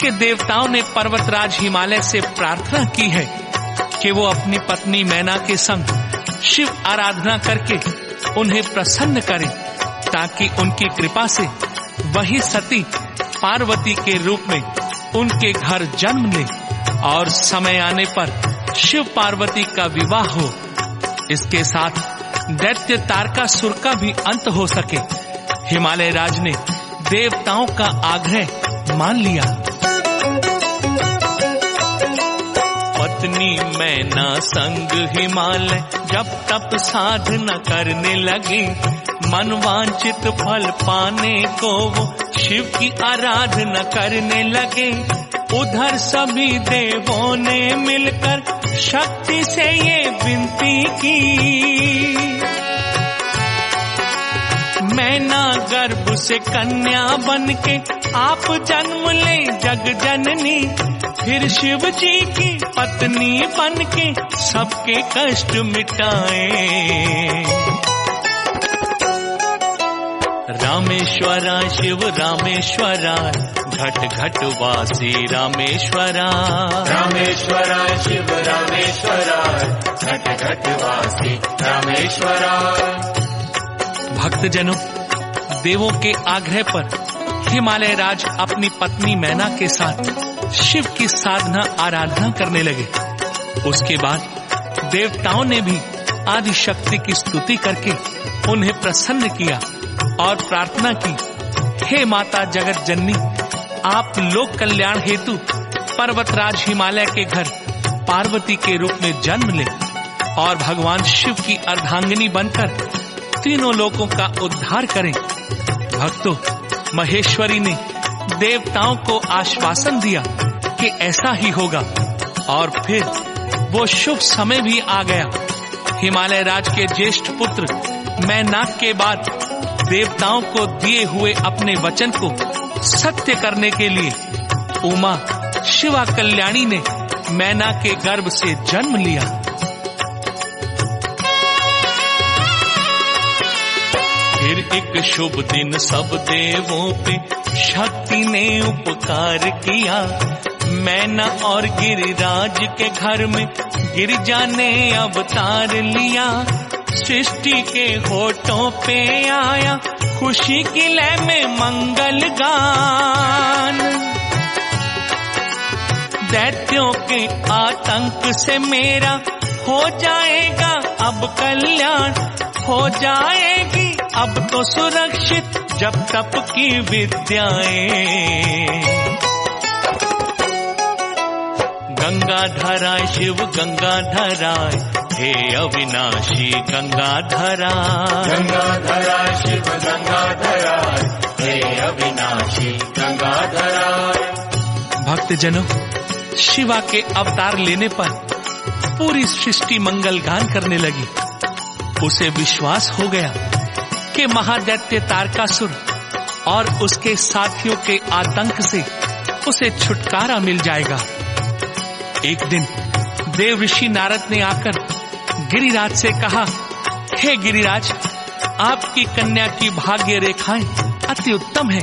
कि देवताओं ने पर्वतराज हिमालय से प्रार्थना की है कि वो अपनी पत्नी मैना के संग शिव आराधना करके उन्हें प्रसन्न करे, ताकि उनकी कृपा से वही सती पार्वती के रूप में उनके घर जन्म ले और समय आने पर शिव पार्वती का विवाह हो। इसके साथ दैत्य तारकासुर का भी अंत हो सके। हिमालय राज ने देवताओं का आग्रह मान लिया। पत्नी मैना संग हिमालय जब तप साधना करने लगे, मन वांछित फल पाने को वो शिव की आराधना करने लगे। उधर सभी देवों ने मिलकर शक्ति से ये विनती की, मैना गर्भ से कन्या बनके आप जन्म ले जग जननी, फिर शिव जी की पत्नी बनके सबके कष्ट मिटाए। रामेश्वरा शिव रामेश्वरा, घट घट वासी रामेश्वरा। रामेश्वरा शिव रामेश्वरा, घट घट वासी रामेश्वरा। भक्तजनों, देवों के आग्रह पर हिमालय राज अपनी पत्नी मैना के साथ शिव की साधना आराधना करने लगे। उसके बाद देवताओं ने भी आदि शक्ति की स्तुति करके उन्हें प्रसन्न किया और प्रार्थना की, हे माता जगत जननी, आप लोक कल्याण हेतु पर्वतराज हिमालय के घर पार्वती के रूप में जन्म ले और भगवान शिव की अर्धांगिनी बनकर तीनों लोकों का उद्धार करें। भक्तों, महेश्वरी ने देवताओं को आश्वासन दिया कि ऐसा ही होगा, और फिर वो शुभ समय भी आ गया। हिमालय राज के ज्येष्ठ पुत्र मैनाक के बाद देवताओं को दिए हुए अपने वचन को सत्य करने के लिए उमा शिवा कल्याणी ने मैना के गर्भ से जन्म लिया। फिर एक शुभ दिन सब देवों पे शक्ति ने उपकार किया, मैना और गिरिराज के घर में गिरिजा ने अवतार लिया। सृष्टि के होठों पे आया खुशी की लय में मंगल गान, दैत्यों के आतंक से मेरा हो जाएगा अब कल्याण, हो जाएगी अब तो सुरक्षित जब तप की विद्याएं। गंगाधराय शिव गंगाधराय, हे अविनाशी गंगाधराय। गंगाधराय शिव गंगाधराय, हे अविनाशी गंगाधराय। भक्तजनों, शिवा के अवतार लेने पर पूरी सृष्टि मंगल गान करने लगी। उसे विश्वास हो गया कि महादैत्य तारकासुर और उसके साथियों के आतंक से उसे छुटकारा मिल जाएगा। एक दिन देव ऋषि नारद ने आकर गिरिराज से कहा, हे गिरिराज, आपकी कन्या की भाग्य रेखाएं अति उत्तम है,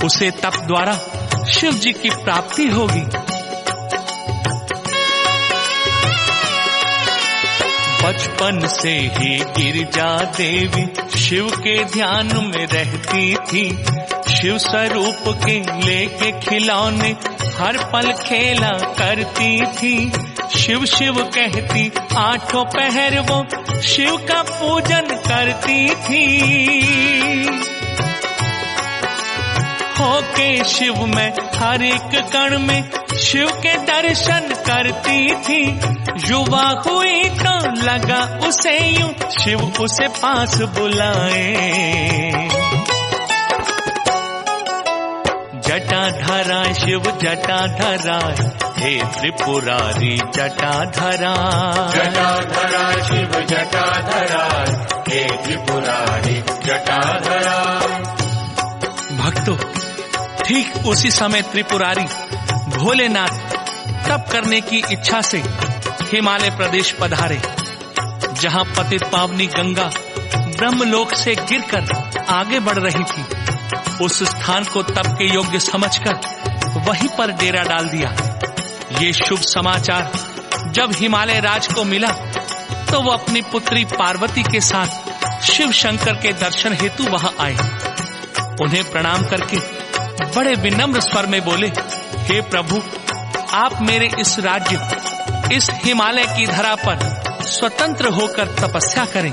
उसे तप द्वारा शिव जी की प्राप्ति होगी। बचपन से ही गिरिजा देवी शिव के ध्यान में रहती थी। शिव स्वरूप के लेके खिलौने हर पल खेला करती थी। शिव शिव कहती आठों पहर वो शिव का पूजन करती थी। होके शिव में हर एक कण में शिव के दर्शन करती थी। युवा हुई तो लगा उसे यूं शिव उसे पास बुलाए। जटाधराय शिव जटाधराय, हे त्रिपुरारी जटाधराय। जटाधराय शिव जटाधराय, हे त्रिपुरारी जटाधराय। भक्तों, ठीक उसी समय त्रिपुरारी भोलेनाथ तप करने की इच्छा से हिमालय प्रदेश पधारे, जहां पतित पावनी गंगा ब्रह्मलोक से गिरकर आगे बढ़ रही थी। उस स्थान को तप के योग्य समझकर वहीं पर डेरा डाल दिया। ये शुभ समाचार जब हिमालय राज को मिला तो वो अपनी पुत्री पार्वती के साथ शिव शंकर के दर्शन हेतु वहां आए। उन्हें प्रणाम करके बड़े विनम्र स्वर में बोले, हे प्रभु, आप मेरे इस राज्य, इस हिमालय की धरा पर स्वतंत्र होकर तपस्या करें।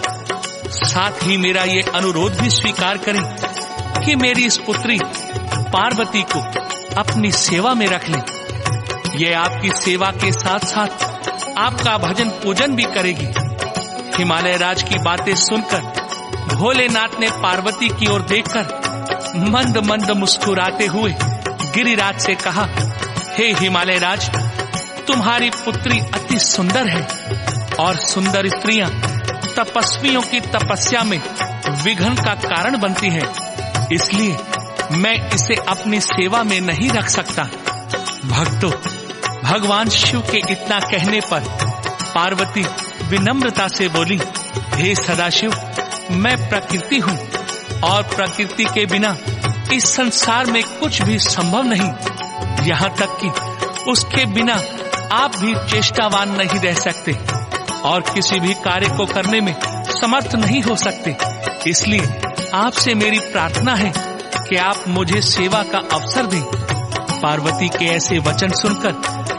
साथ ही मेरा ये अनुरोध भी स्वीकार करें कि मेरी इस पुत्री पार्वती को अपनी सेवा में रख लें। ये आपकी सेवा के साथ साथ आपका भजन पूजन भी करेगी। हिमालय राज की बातें सुनकर भोलेनाथ ने पार्वती की ओर देखकर मंद मंद मुस्कुराते हुए गिरिराज से कहा, हे हिमालय राज, तुम्हारी पुत्री अति सुंदर है और सुंदर स्त्रियां तपस्वियों की तपस्या में विघ्न का कारण बनती है, इसलिए मैं इसे अपनी सेवा में नहीं रख सकता। भक्तों, भगवान शिव के इतना कहने पर पार्वती विनम्रता से बोली, हे सदाशिव, मैं प्रकृति हूँ और प्रकृति के बिना इस संसार में कुछ भी संभव नहीं। यहाँ तक कि उसके बिना आप भी चेष्टावान नहीं रह सकते और किसी भी कार्य को करने में समर्थ नहीं हो सकते। इसलिए आपसे मेरी प्रार्थना है कि आप मुझे सेवा का अवसर दें। पार्वती के ऐसे वचन सुनकर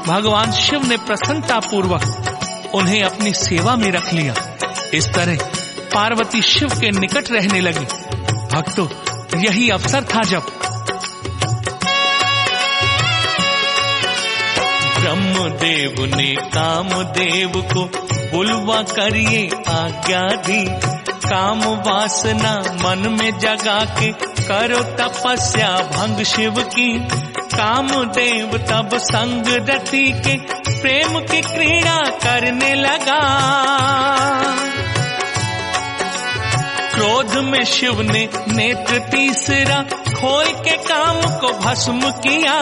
भगवान शिव ने प्रसन्नता पूर्वक उन्हें अपनी सेवा में रख लिया। इस तरह पार्वती शिव के निकट रहने लगी। भक्तों, यही अवसर था जब ब्रह्मदेव ने कामदेव को बुलवा करिए आज्ञा दी। काम वासना मन में जगा के करो तपस्या भंग शिव की। कामदेव तब संग रति के प्रेम की क्रीड़ा करने लगा। क्रोध में शिव ने नेत्र तीसरा खोल के काम को भस्म किया।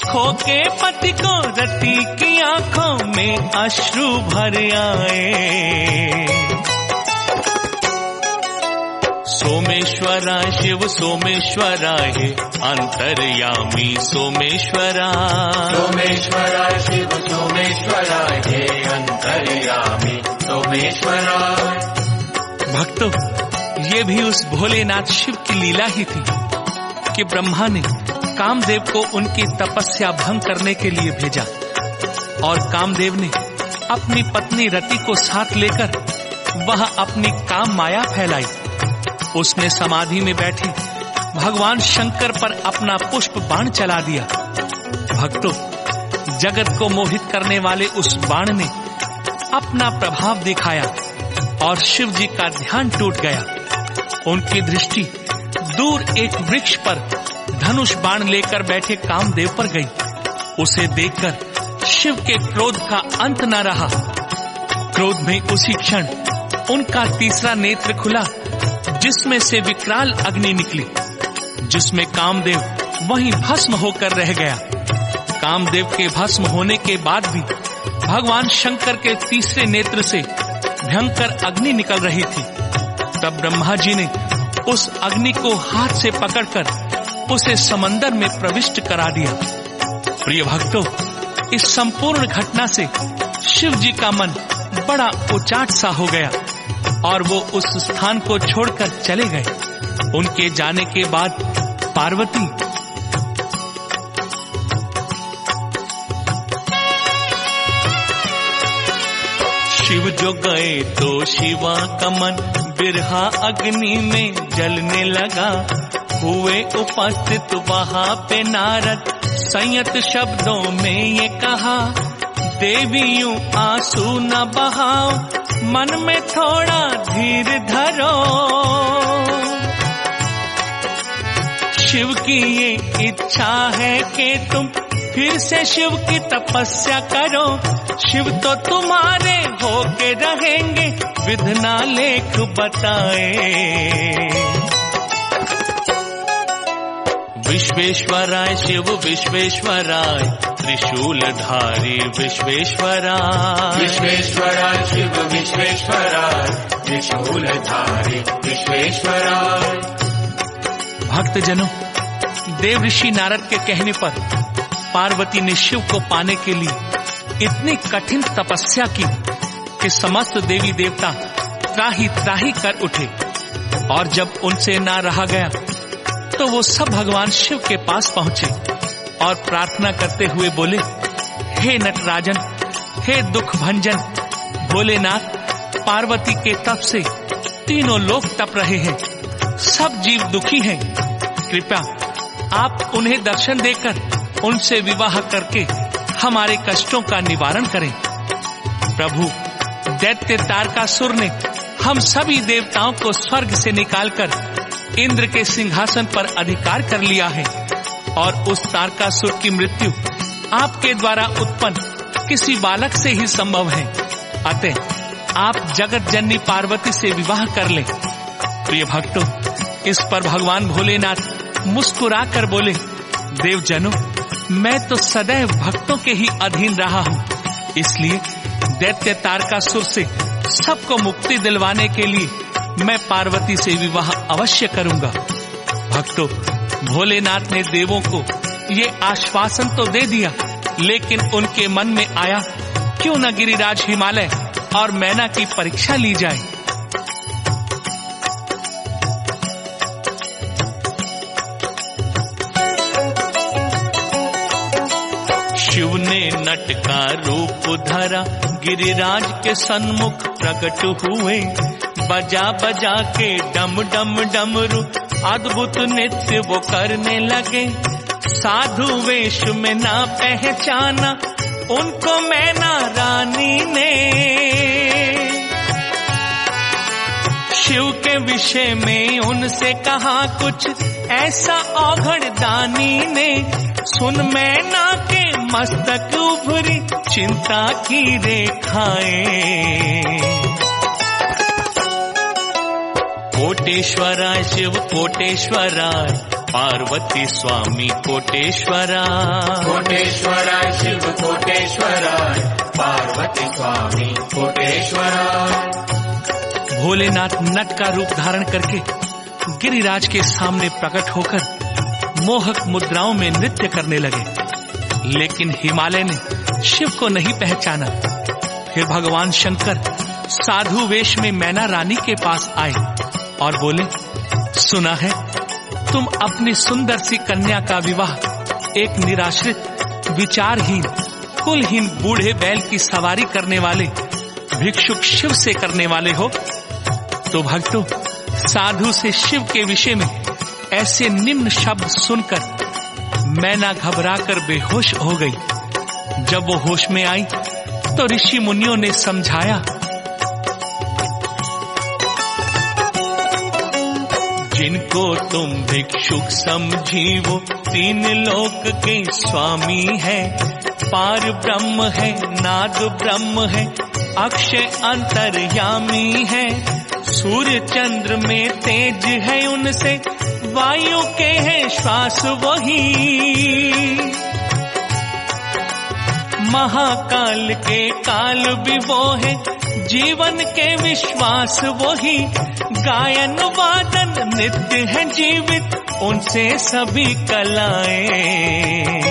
खो के पति को रति की आंखों में अश्रु भर आए। सोमेश्वरा शिव सोमेश्वरा है अंतर्यामी सोमेश्वरा। सोमेश्वरा शिव सोमेश्वरा है अंतर्यामी सोमेश्वरा। भक्तों, ये भी उस भोलेनाथ शिव की लीला ही थी कि ब्रह्मा ने कामदेव को उनकी तपस्या भंग करने के लिए भेजा। और कामदेव ने अपनी पत्नी रति को साथ लेकर वह अपनी काम माया फैलाई। उसने समाधि में बैठे भगवान शंकर पर अपना पुष्प बाण चला दिया। भक्तों, जगत को मोहित करने वाले उस बाण ने अपना प्रभाव दिखाया और शिव जी का ध्यान टूट गया। उनकी दृष्टि दूर एक वृक्ष पर धनुष बाण लेकर बैठे कामदेव पर गई। उसे देखकर शिव के क्रोध का अंत न रहा। क्रोध में उसी क्षण उनका तीसरा नेत्र खुला, जिसमें से विकराल अग्नि निकली, जिसमें कामदेव वहीं भस्म होकर रह गया। कामदेव के भस्म होने के बाद भी भगवान शंकर के तीसरे नेत्र से भयंकर अग्नि निकल रही थी। तब ब्रह्मा जी ने उस अग्नि को हाथ से पकड़कर उसे समंदर में प्रविष्ट करा दिया। प्रिय भक्तों, इस संपूर्ण घटना से शिव जी का मन बड़ा उचाट सा हो गया और वो उस स्थान को छोड़कर चले गए। उनके जाने के बाद पार्वती शिव जो गए तो शिवा का मन बिरहा अग्नि में जलने लगा। हुए उपस्थित वहां पे नारद, संयत शब्दों में ये कहा, देवी यूं आंसू न बहाओ, मन में थोड़ा धीर धरो। शिव की ये इच्छा है कि तुम फिर से शिव की तपस्या करो। शिव तो तुम्हारे होके रहेंगे, विधना लेख बताए। विश्वेश्वराय शिव विश्वेश्वराय, त्रिशूलधारी विश्वेश्वराय। विश्वेश्वराय शिव विश्वेश्वराय, त्रिशूलधारी विश्वेश्वराय। भक्तजनों, देव ऋषि नारद के कहने पर पार्वती ने शिव को पाने के लिए इतनी कठिन तपस्या की कि समस्त देवी देवता त्राही त्राही कर उठे। और जब उनसे ना रहा गया तो वो सब भगवान शिव के पास पहुंचे और प्रार्थना करते हुए बोले, हे नटराजन, हे दुख भंजन भोलेनाथ, पार्वती के तप से तीनों लोग तप रहे हैं, सब जीव दुखी हैं। कृपया आप उन्हें दर्शन देकर उनसे विवाह करके हमारे कष्टों का निवारण करें। प्रभु, दैत्य तारकासुर ने हम सभी देवताओं को स्वर्ग से निकालकर इंद्र के सिंहासन पर अधिकार कर लिया है और उस तारकासुर की मृत्यु आपके द्वारा उत्पन्न किसी बालक से ही संभव है। अतः आप जगत जननी पार्वती से विवाह कर लें। प्रिय भक्तों, इस पर भगवान भोलेनाथ मुस्कुरा कर बोले, देवजनों, मैं तो सदैव भक्तों के ही अधीन रहा हूँ, इसलिए दैत्य तारकासुर से सबको मुक्ति दिलवाने के लिए मैं पार्वती से विवाह अवश्य करूंगा। भक्तों, भोलेनाथ ने देवों को ये आश्वासन तो दे दिया, लेकिन उनके मन में आया, क्यों न गिरिराज हिमालय और मैना की परीक्षा ली जाए। शिव ने नट का रूप धरा, गिरिराज के सन्मुख प्रकट हुए। बजा बजा के डम डम डमरू अद्भुत नृत्य वो करने लगे। साधु वेश में ना पहचाना उनको मैना रानी ने। शिव के विषय में उनसे कहा कुछ ऐसा औघड़ दानी ने। सुन मैना के मस्तक उभरी चिंता की रेखाएं। कोटेश्वराय शिव कोटेश्वराय, पार्वती स्वामी कोटेश्वराय। कोटेश्वराय शिव कोटेश्वराय, पार्वती स्वामी कोटेश्वराय। भोलेनाथ नट का रूप धारण करके गिरिराज के सामने प्रकट होकर मोहक मुद्राओं में नृत्य करने लगे, लेकिन हिमालय ने शिव को नहीं पहचाना। फिर भगवान शंकर साधु वेश में मैना रानी के पास आए और बोले, सुना है तुम अपनी सुंदर सी कन्या का विवाह एक निराश्रित, विचारहीन कुलहीन बूढ़े बैल की सवारी करने वाले भिक्षुक शिव से करने वाले हो। तो भक्तों, साधु से शिव के विषय में ऐसे निम्न शब्द सुनकर मैना घबराकर बेहोश हो गई। जब वो होश में आई तो ऋषि मुनियों ने समझाया, जिनको तुम भिक्षुक समझी वो तीन लोक के स्वामी है। पार ब्रह्म है, नाद ब्रह्म है, अक्षय अंतर्यामी है। सूर्य चंद्र में तेज है उनसे, वायु के है श्वास वही। महाकाल के काल भी वो है, जीवन के विश्वास वही। गायन वादन नित्य है जीवित, उनसे सभी कलाएं।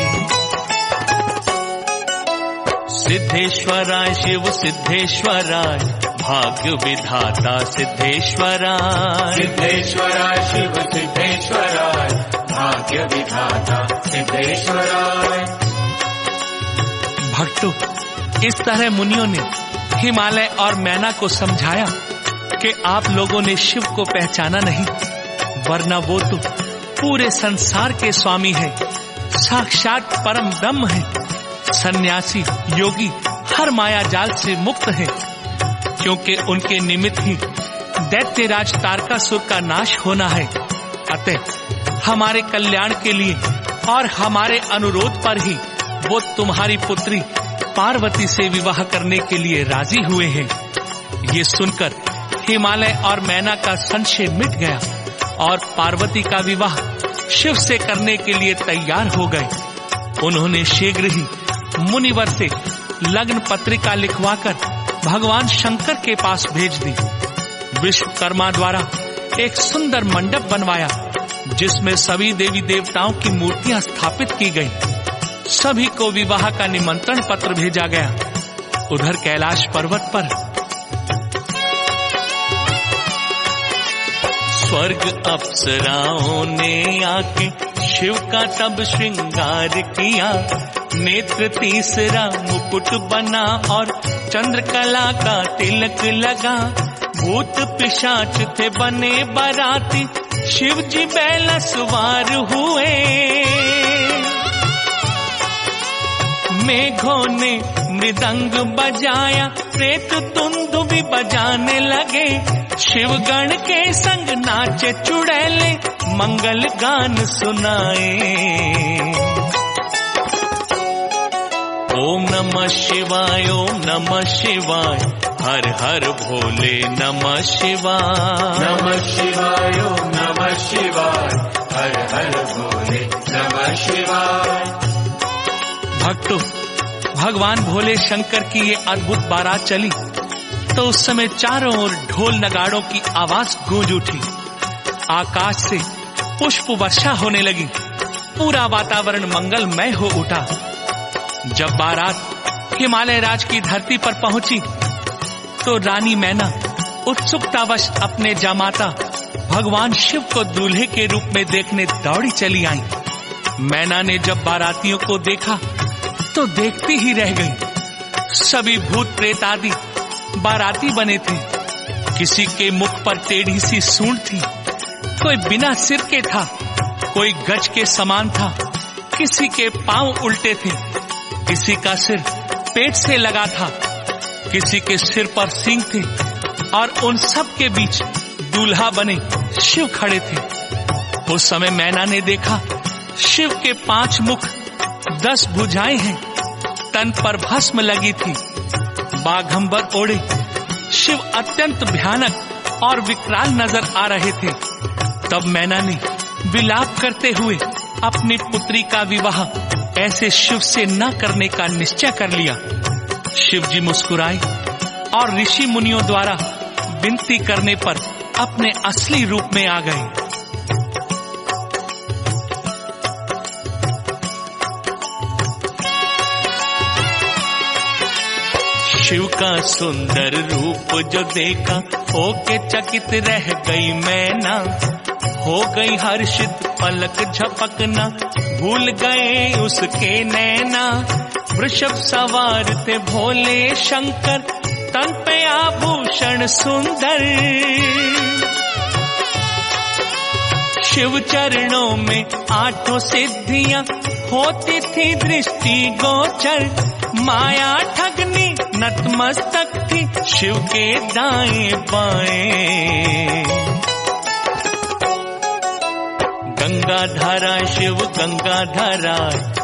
सिद्धेश्वराय शिव सिद्धेश्वराय, भाग्य विधाता सिद्धेश्वराय। सिद्धेश्वराय शिव सिद्धेश्वराय, भाग्य विधाता सिद्धेश्वराय। भक्तों, इस तरह मुनियों ने हिमालय और मैना को समझाया कि आप लोगों ने शिव को पहचाना नहीं, वरना वो तो पूरे संसार के स्वामी है, साक्षात परम ब्रह्म है। सन्यासी योगी हर माया जाल से मुक्त है, क्योंकि उनके निमित्त ही दैत्यराज तारकासुर का नाश होना है। अतः हमारे कल्याण के लिए और हमारे अनुरोध पर ही वो तुम्हारी पुत्री पार्वती से विवाह करने के लिए राजी हुए हैं। ये सुनकर हिमालय और मैना का संशय मिट गया और पार्वती का विवाह शिव से करने के लिए तैयार हो गए। उन्होंने शीघ्र ही मुनिवर से लग्न पत्रिका लिखवाकर भगवान शंकर के पास भेज दी। विश्वकर्मा द्वारा एक सुंदर मंडप बनवाया, जिसमें सभी देवी देवताओं की मूर्तियां स्थापित की गई। सभी को विवाह का निमंत्रण पत्र भेजा गया। उधर कैलाश पर्वत पर स्वर्ग अप्सराओं ने आके शिव का तब श्रृंगार किया। नेत्र तीसरा मुकुट बना और चंद्रकला का तिलक लगा। भूत पिशाच थे बने बाराती, शिव जी बैल सवार हुए। मेघों ने मृदंग बजाया, प्रेत धुंधु भी बजाने लगे। शिवगण के संग नाचे चुड़ैले, मंगल गान सुनाए। ओम नमः शिवाय, ओम नमः शिवाय, हर हर भोले नमः शिवाय। नमः शिवाय, ओम नमः शिवाय, हर हर भोले नमः शिवाय। भक्तों, भगवान भोले शंकर की ये अद्भुत बारात चली तो उस समय चारों ओर ढोल नगाड़ों की आवाज गूंज उठी। आकाश से पुष्प वर्षा होने लगी। पूरा वातावरण मंगलमय हो उठा। जब बारात हिमालय राज की धरती पर पहुंची तो रानी मैना उत्सुकतावश अपने जामाता भगवान शिव को दूल्हे के रूप में देखने दौड़ी चली आई। मैना ने जब बारातियों को देखा तो देखती ही रह गई। सभी भूत प्रेत आदि बाराती बने थे। किसी के मुख पर टेढ़ी सी सूंड थी, कोई बिना सिर के था, कोई गज के समान था, किसी के पांव उल्टे थे, किसी का सिर पेट से लगा था, किसी के सिर पर सींग थे और उन सब के बीच दूल्हा बने शिव खड़े थे। उस समय मैना ने देखा शिव के 5 मुख 10 भुजाएं हैं, तन पर भस्म लगी थी, बाघंबर ओढ़े शिव अत्यंत भयानक और विकराल नजर आ रहे थे। तब मैना ने विलाप करते हुए अपनी पुत्री का विवाह ऐसे शिव से न करने का निश्चय कर लिया। शिव जी मुस्कुराए और ऋषि मुनियों द्वारा विनती करने पर अपने असली रूप में आ गए। शिव का सुंदर रूप जो देखा, होके चकित रह गई मैना। हो गई हर्षित पलक झपकना, भूल गए उसके नैना। वृषभ सवार थे भोले शंकर, तन पे आभूषण सुंदर। शिव चरणों में 8 सिद्धियां होती थी दृष्टि गोचर। माया ठगनी नतमस्तक थी शिव के दाएं बाएं। गंगाधारा शिव गंगाधारा,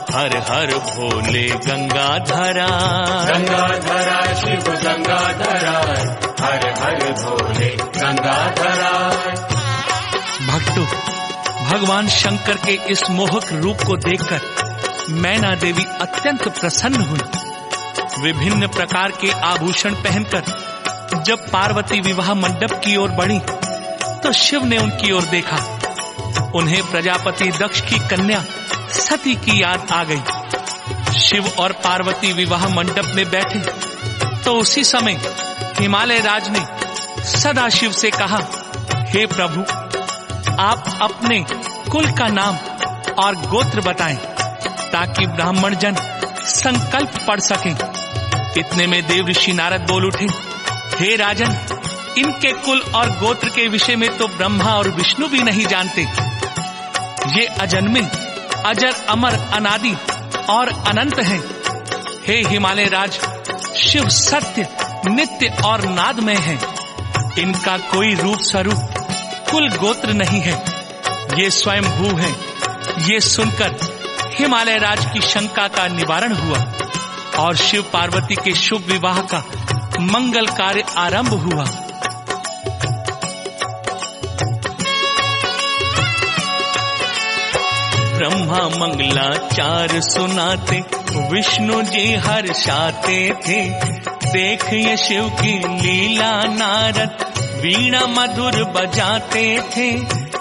हर हर भोले गंगाधारा। गंगाधरा शिव गंगाधरा, हर हर भोले गंगाधरा। भक्तों, भगवान शंकर के इस मोहक रूप को देखकर मैना देवी अत्यंत प्रसन्न हुई। विभिन्न प्रकार के आभूषण पहनकर जब पार्वती विवाह मंडप की ओर बढ़ी तो शिव ने उनकी ओर देखा। उन्हें प्रजापति दक्ष की कन्या सती की याद आ गई। शिव और पार्वती विवाह मंडप में बैठे तो उसी समय हिमालय राज ने सदा शिव से कहा, हे प्रभु, आप अपने कुल का नाम और गोत्र बताएं ताकि ब्राह्मण जन संकल्प पढ़ सकें। इतने में देव ऋषि नारद बोल उठे, हे राजन, इनके कुल और गोत्र के विषय में तो ब्रह्मा और विष्णु भी नहीं जानते। ये अजन्मे, अजर, अमर, अनादि और अनंत हैं। हे हिमालय राज, शिव सत्य, नित्य और नादमय है। इनका कोई रूप स्वरूप, कुल गोत्र नहीं है। ये स्वयं भू है। ये सुनकर हिमालय राज की शंका का निवारण हुआ और शिव पार्वती के शुभ विवाह का मंगल कार्य आरंभ हुआ। ब्रह्मा मंगलाचार सुनाते, विष्णु जी हर्षाते थे। देखिए शिव की लीला नारद वीणा मधुर बजाते थे।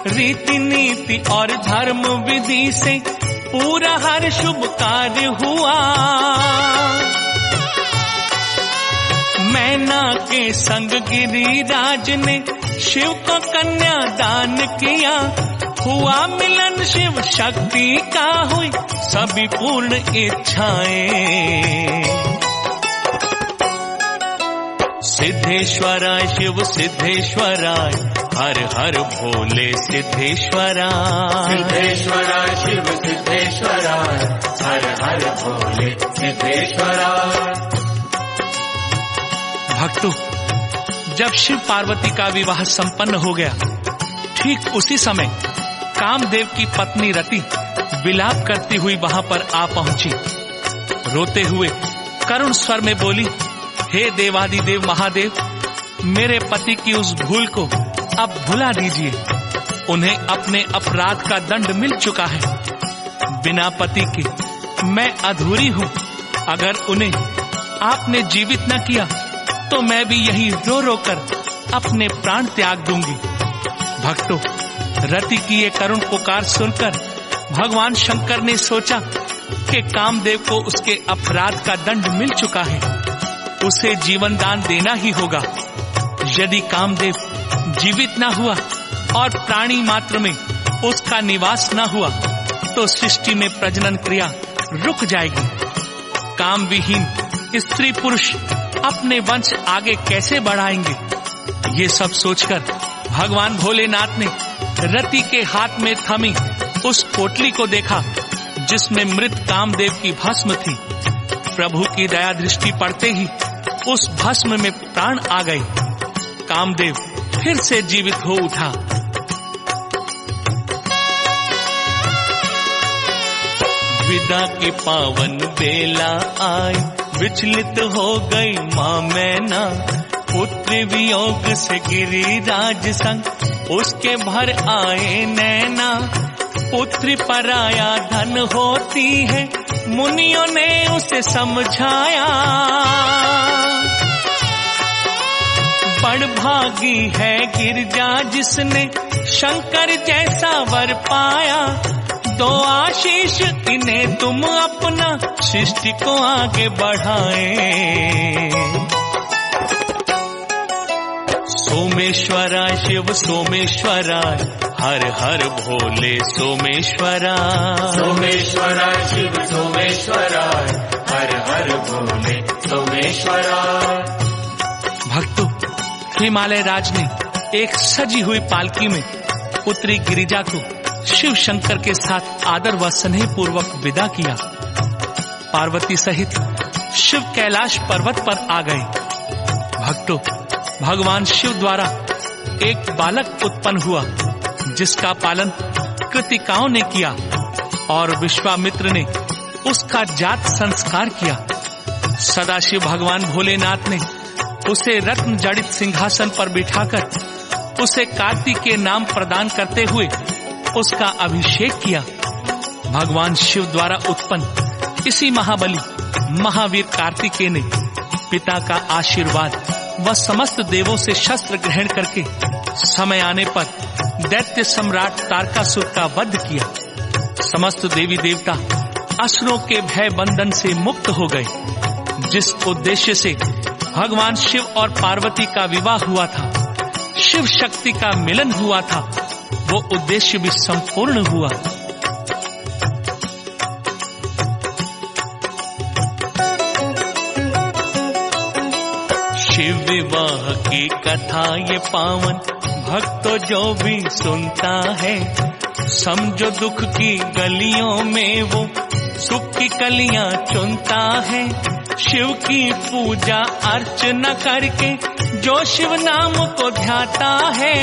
रीति नीति और धर्म विधि से पूरा हर शुभ कार्य हुआ। मैना के संग गिरिराज ने शिव को कन्या दान किया। हुआ मिलन शिव शक्ति का, हुई सभी पूर्ण इच्छाएं। सिद्धेश्वराय शिव सिद्धेश्वराय, हर हर भोले सिद्धेश्वराय। सिद्धेश्वराय शिव सिद्धेश्वराय, हर हर भोले सिद्धेश्वराय। भक्तों, जब शिव पार्वती का विवाह संपन्न हो गया, ठीक उसी समय कामदेव की पत्नी रति विलाप करती हुई वहां पर आ पहुंची। रोते हुए करुण स्वर में बोली, हे देवादिदेव महादेव, मेरे पति की उस भूल को अब भुला दीजिए। उन्हें अपने अपराध का दंड मिल चुका है। बिना पति के मैं अधूरी हूँ। अगर उन्हें आपने जीवित न किया तो मैं भी यही रो रो कर अपने प्राण त्याग दूंगी। भक्तों, रति की ये करुण पुकार सुनकर भगवान शंकर ने सोचा कि कामदेव को उसके अपराध का दंड मिल चुका है, उसे जीवन दान देना ही होगा। यदि कामदेव जीवित न हुआ और प्राणी मात्र में उसका निवास न हुआ तो सृष्टि में प्रजनन क्रिया रुक जाएगी। काम विहीन स्त्री पुरुष अपने वंश आगे कैसे बढ़ाएंगे? ये सब सोचकर भगवान भोलेनाथ ने रति के हाथ में थमी उस पोटली को देखा जिसमें मृत कामदेव की भस्म थी। प्रभु की दया दृष्टि पड़ते ही उस भस्म में प्राण आ गए। कामदेव फिर से जीवित हो उठा। विदा की पावन बेला आई, विचलित हो गई माँ मैना। पुत्र वियोग से गिरिराज संग उसके भर आए नैना। पुत्री पराया धन होती है, मुनियों ने उसे समझाया। बड़भागी है गिरजा जिसने शंकर जैसा वर पाया। दो आशीष इन्हें तुम अपना, सृष्टि को आगे बढ़ाए। सोमेश्वराय शिव सोमेश्वराय, हर हर भोले सोमेश्वराय। सोमेश्वराय शिव सोमेश्वराय, हर हर भोले सोमेश्वरा। भक्तों, हिमालय राज ने एक सजी हुई पालकी में पुत्री गिरिजा को शिव शंकर के साथ आदर व स्नेह पूर्वक विदा किया। पार्वती सहित शिव कैलाश पर्वत पर आ गए। भक्तों, भगवान शिव द्वारा एक बालक उत्पन्न हुआ जिसका पालन कृतिकाओं ने किया और विश्वामित्र ने उसका जात संस्कार किया। सदाशिव भगवान भोलेनाथ ने उसे रत्न जड़ित सिंहासन पर बिठाकर उसे कार्तिकेय नाम प्रदान करते हुए उसका अभिषेक किया। भगवान शिव द्वारा उत्पन्न इसी महाबली महावीर कार्तिकेय ने पिता का आशीर्वाद व समस्त देवों से शस्त्र ग्रहण करके समय आने पर दैत्य सम्राट तारकासुर का वध किया। समस्त देवी देवता असुरों के भय बंधन से मुक्त हो गए। जिस उद्देश्य से भगवान शिव और पार्वती का विवाह हुआ था, शिव शक्ति का मिलन हुआ था, वो उद्देश्य भी संपूर्ण हुआ। शिव विवाह की कथा ये पावन भक्तों जो भी सुनता है, समझो दुख की गलियों में वो सुख की कलियां चुनता है। शिव की पूजा अर्चना करके जो शिव नाम को ध्याता है,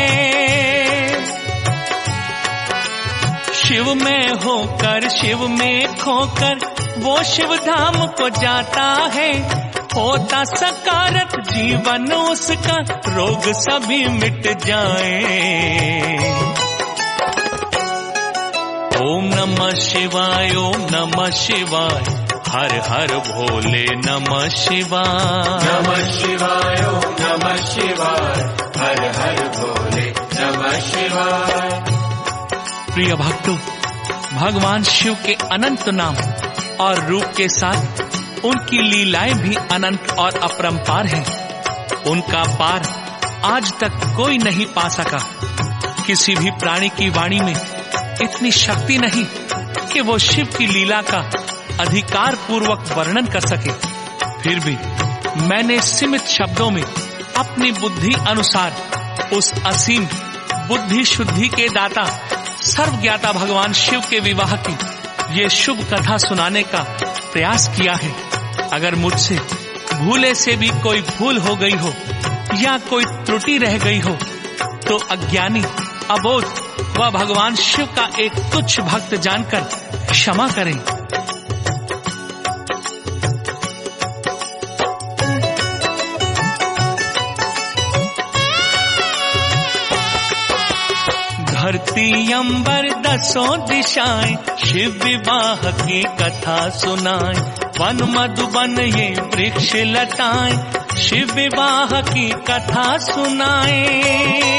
शिव में होकर शिव में खोकर वो शिव धाम को जाता है। होता सकारत जीवन उसका, रोग सभी मिट जाए। ओम नमः शिवाय, ओम नमः शिवाय, हर हर भोले नमः शिवाय। नमः शिवाय, ओम नमः शिवाय, हर हर भोले नमः शिवाय। प्रिय भक्तों, भगवान शिव के अनंत नाम और रूप के साथ उनकी लीलाएं भी अनंत और अपरंपार हैं। उनका पार आज तक कोई नहीं पा सका। किसी भी प्राणी की वाणी में इतनी शक्ति नहीं कि वो शिव की लीला का अधिकार पूर्वक वर्णन कर सके। फिर भी मैंने सीमित शब्दों में अपनी बुद्धि अनुसार उस असीम बुद्धि शुद्धि के दाता सर्वज्ञाता भगवान शिव के विवाह की ये शुभ कथा सुनाने का प्रयास किया है। अगर मुझसे भूले से भी कोई भूल हो गई हो या कोई त्रुटि रह गई हो तो अज्ञानी, अबोध व भगवान शिव का एक तुच्छ भक्त जानकर क्षमा करें। धरती अंबर दसों दिशाएं शिव विवाह की कथा सुनाएं। वन मधुबन ये वृक्ष लताएं शिव विवाह की कथा सुनाएं।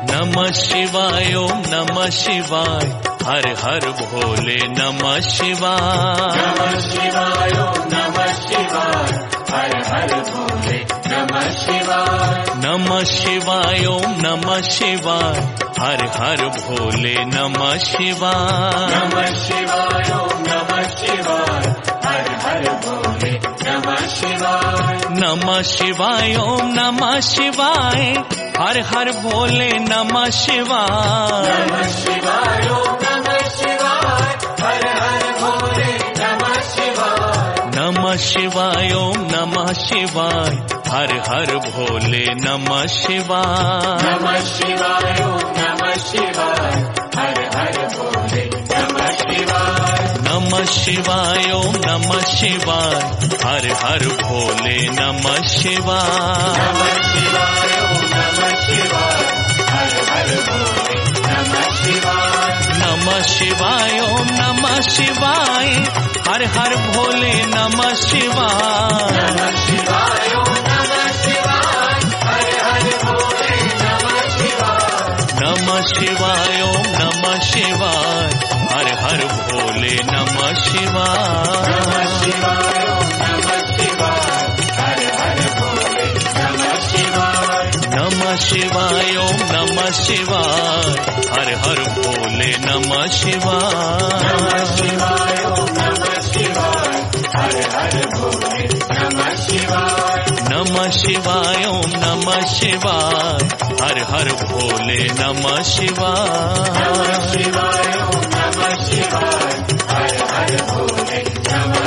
नमः शिवाय, ओम नमः शिवाय, हर हर भोले नमः शिवाय। नमः शिवाय, ओम नमः शिवाय, हर हर भोले नमः शिवाय। नमः शिवाय, ओम नमः शिवाय, हर हर भोले नमः शिवाय। नमः शिवाय, ओम नमः शिवाय, हर हर भोले नमः शिवाय। नमः शिवाय, ओम नमः शिवाय, हर हर भोले नमः शिवाय। नमः शिवाय, ओम नमः शिवाय, हर हर भोले नमः शिवाय। नमः शिवाय, ओम नमः शिवाय, हर हर भोले नमः शिवाय। नमः शिवाय, ओम नमः शिवाय, हर हर भोले नमः शिवाय। नमः शिवाय, ओम नमः शिवाय, हर हर भोले नमः शिवाय। नमः शिवाय, ओम नमः शिवाय, हर हर भोले नमः शिवाय। नमः शिवाय, ओम नमः शिवाय, हर हर भोले नमः शिवाय। नमः शिवाय, ओम नमः शिवाय, हर हर भोले नमः शिवाय। नमः शिवाय, ओम नमः शिवाय, हर हर भोले नमः शिवाय। नमः शिवाय, ओम नमः शिवाय, हर हर भोले नमः शिवाय। नमः शिवाय, ओम नमः शिवाय, हर हर भोले नमः शिवाय। नमः शिवाय, ओम नमः नमः शिवाय, ओम नमः शिवाय, हर हर भोले नमः शिवाय। नमः शिवाय, ओम नमः शिवाय, हर हर भोले नमः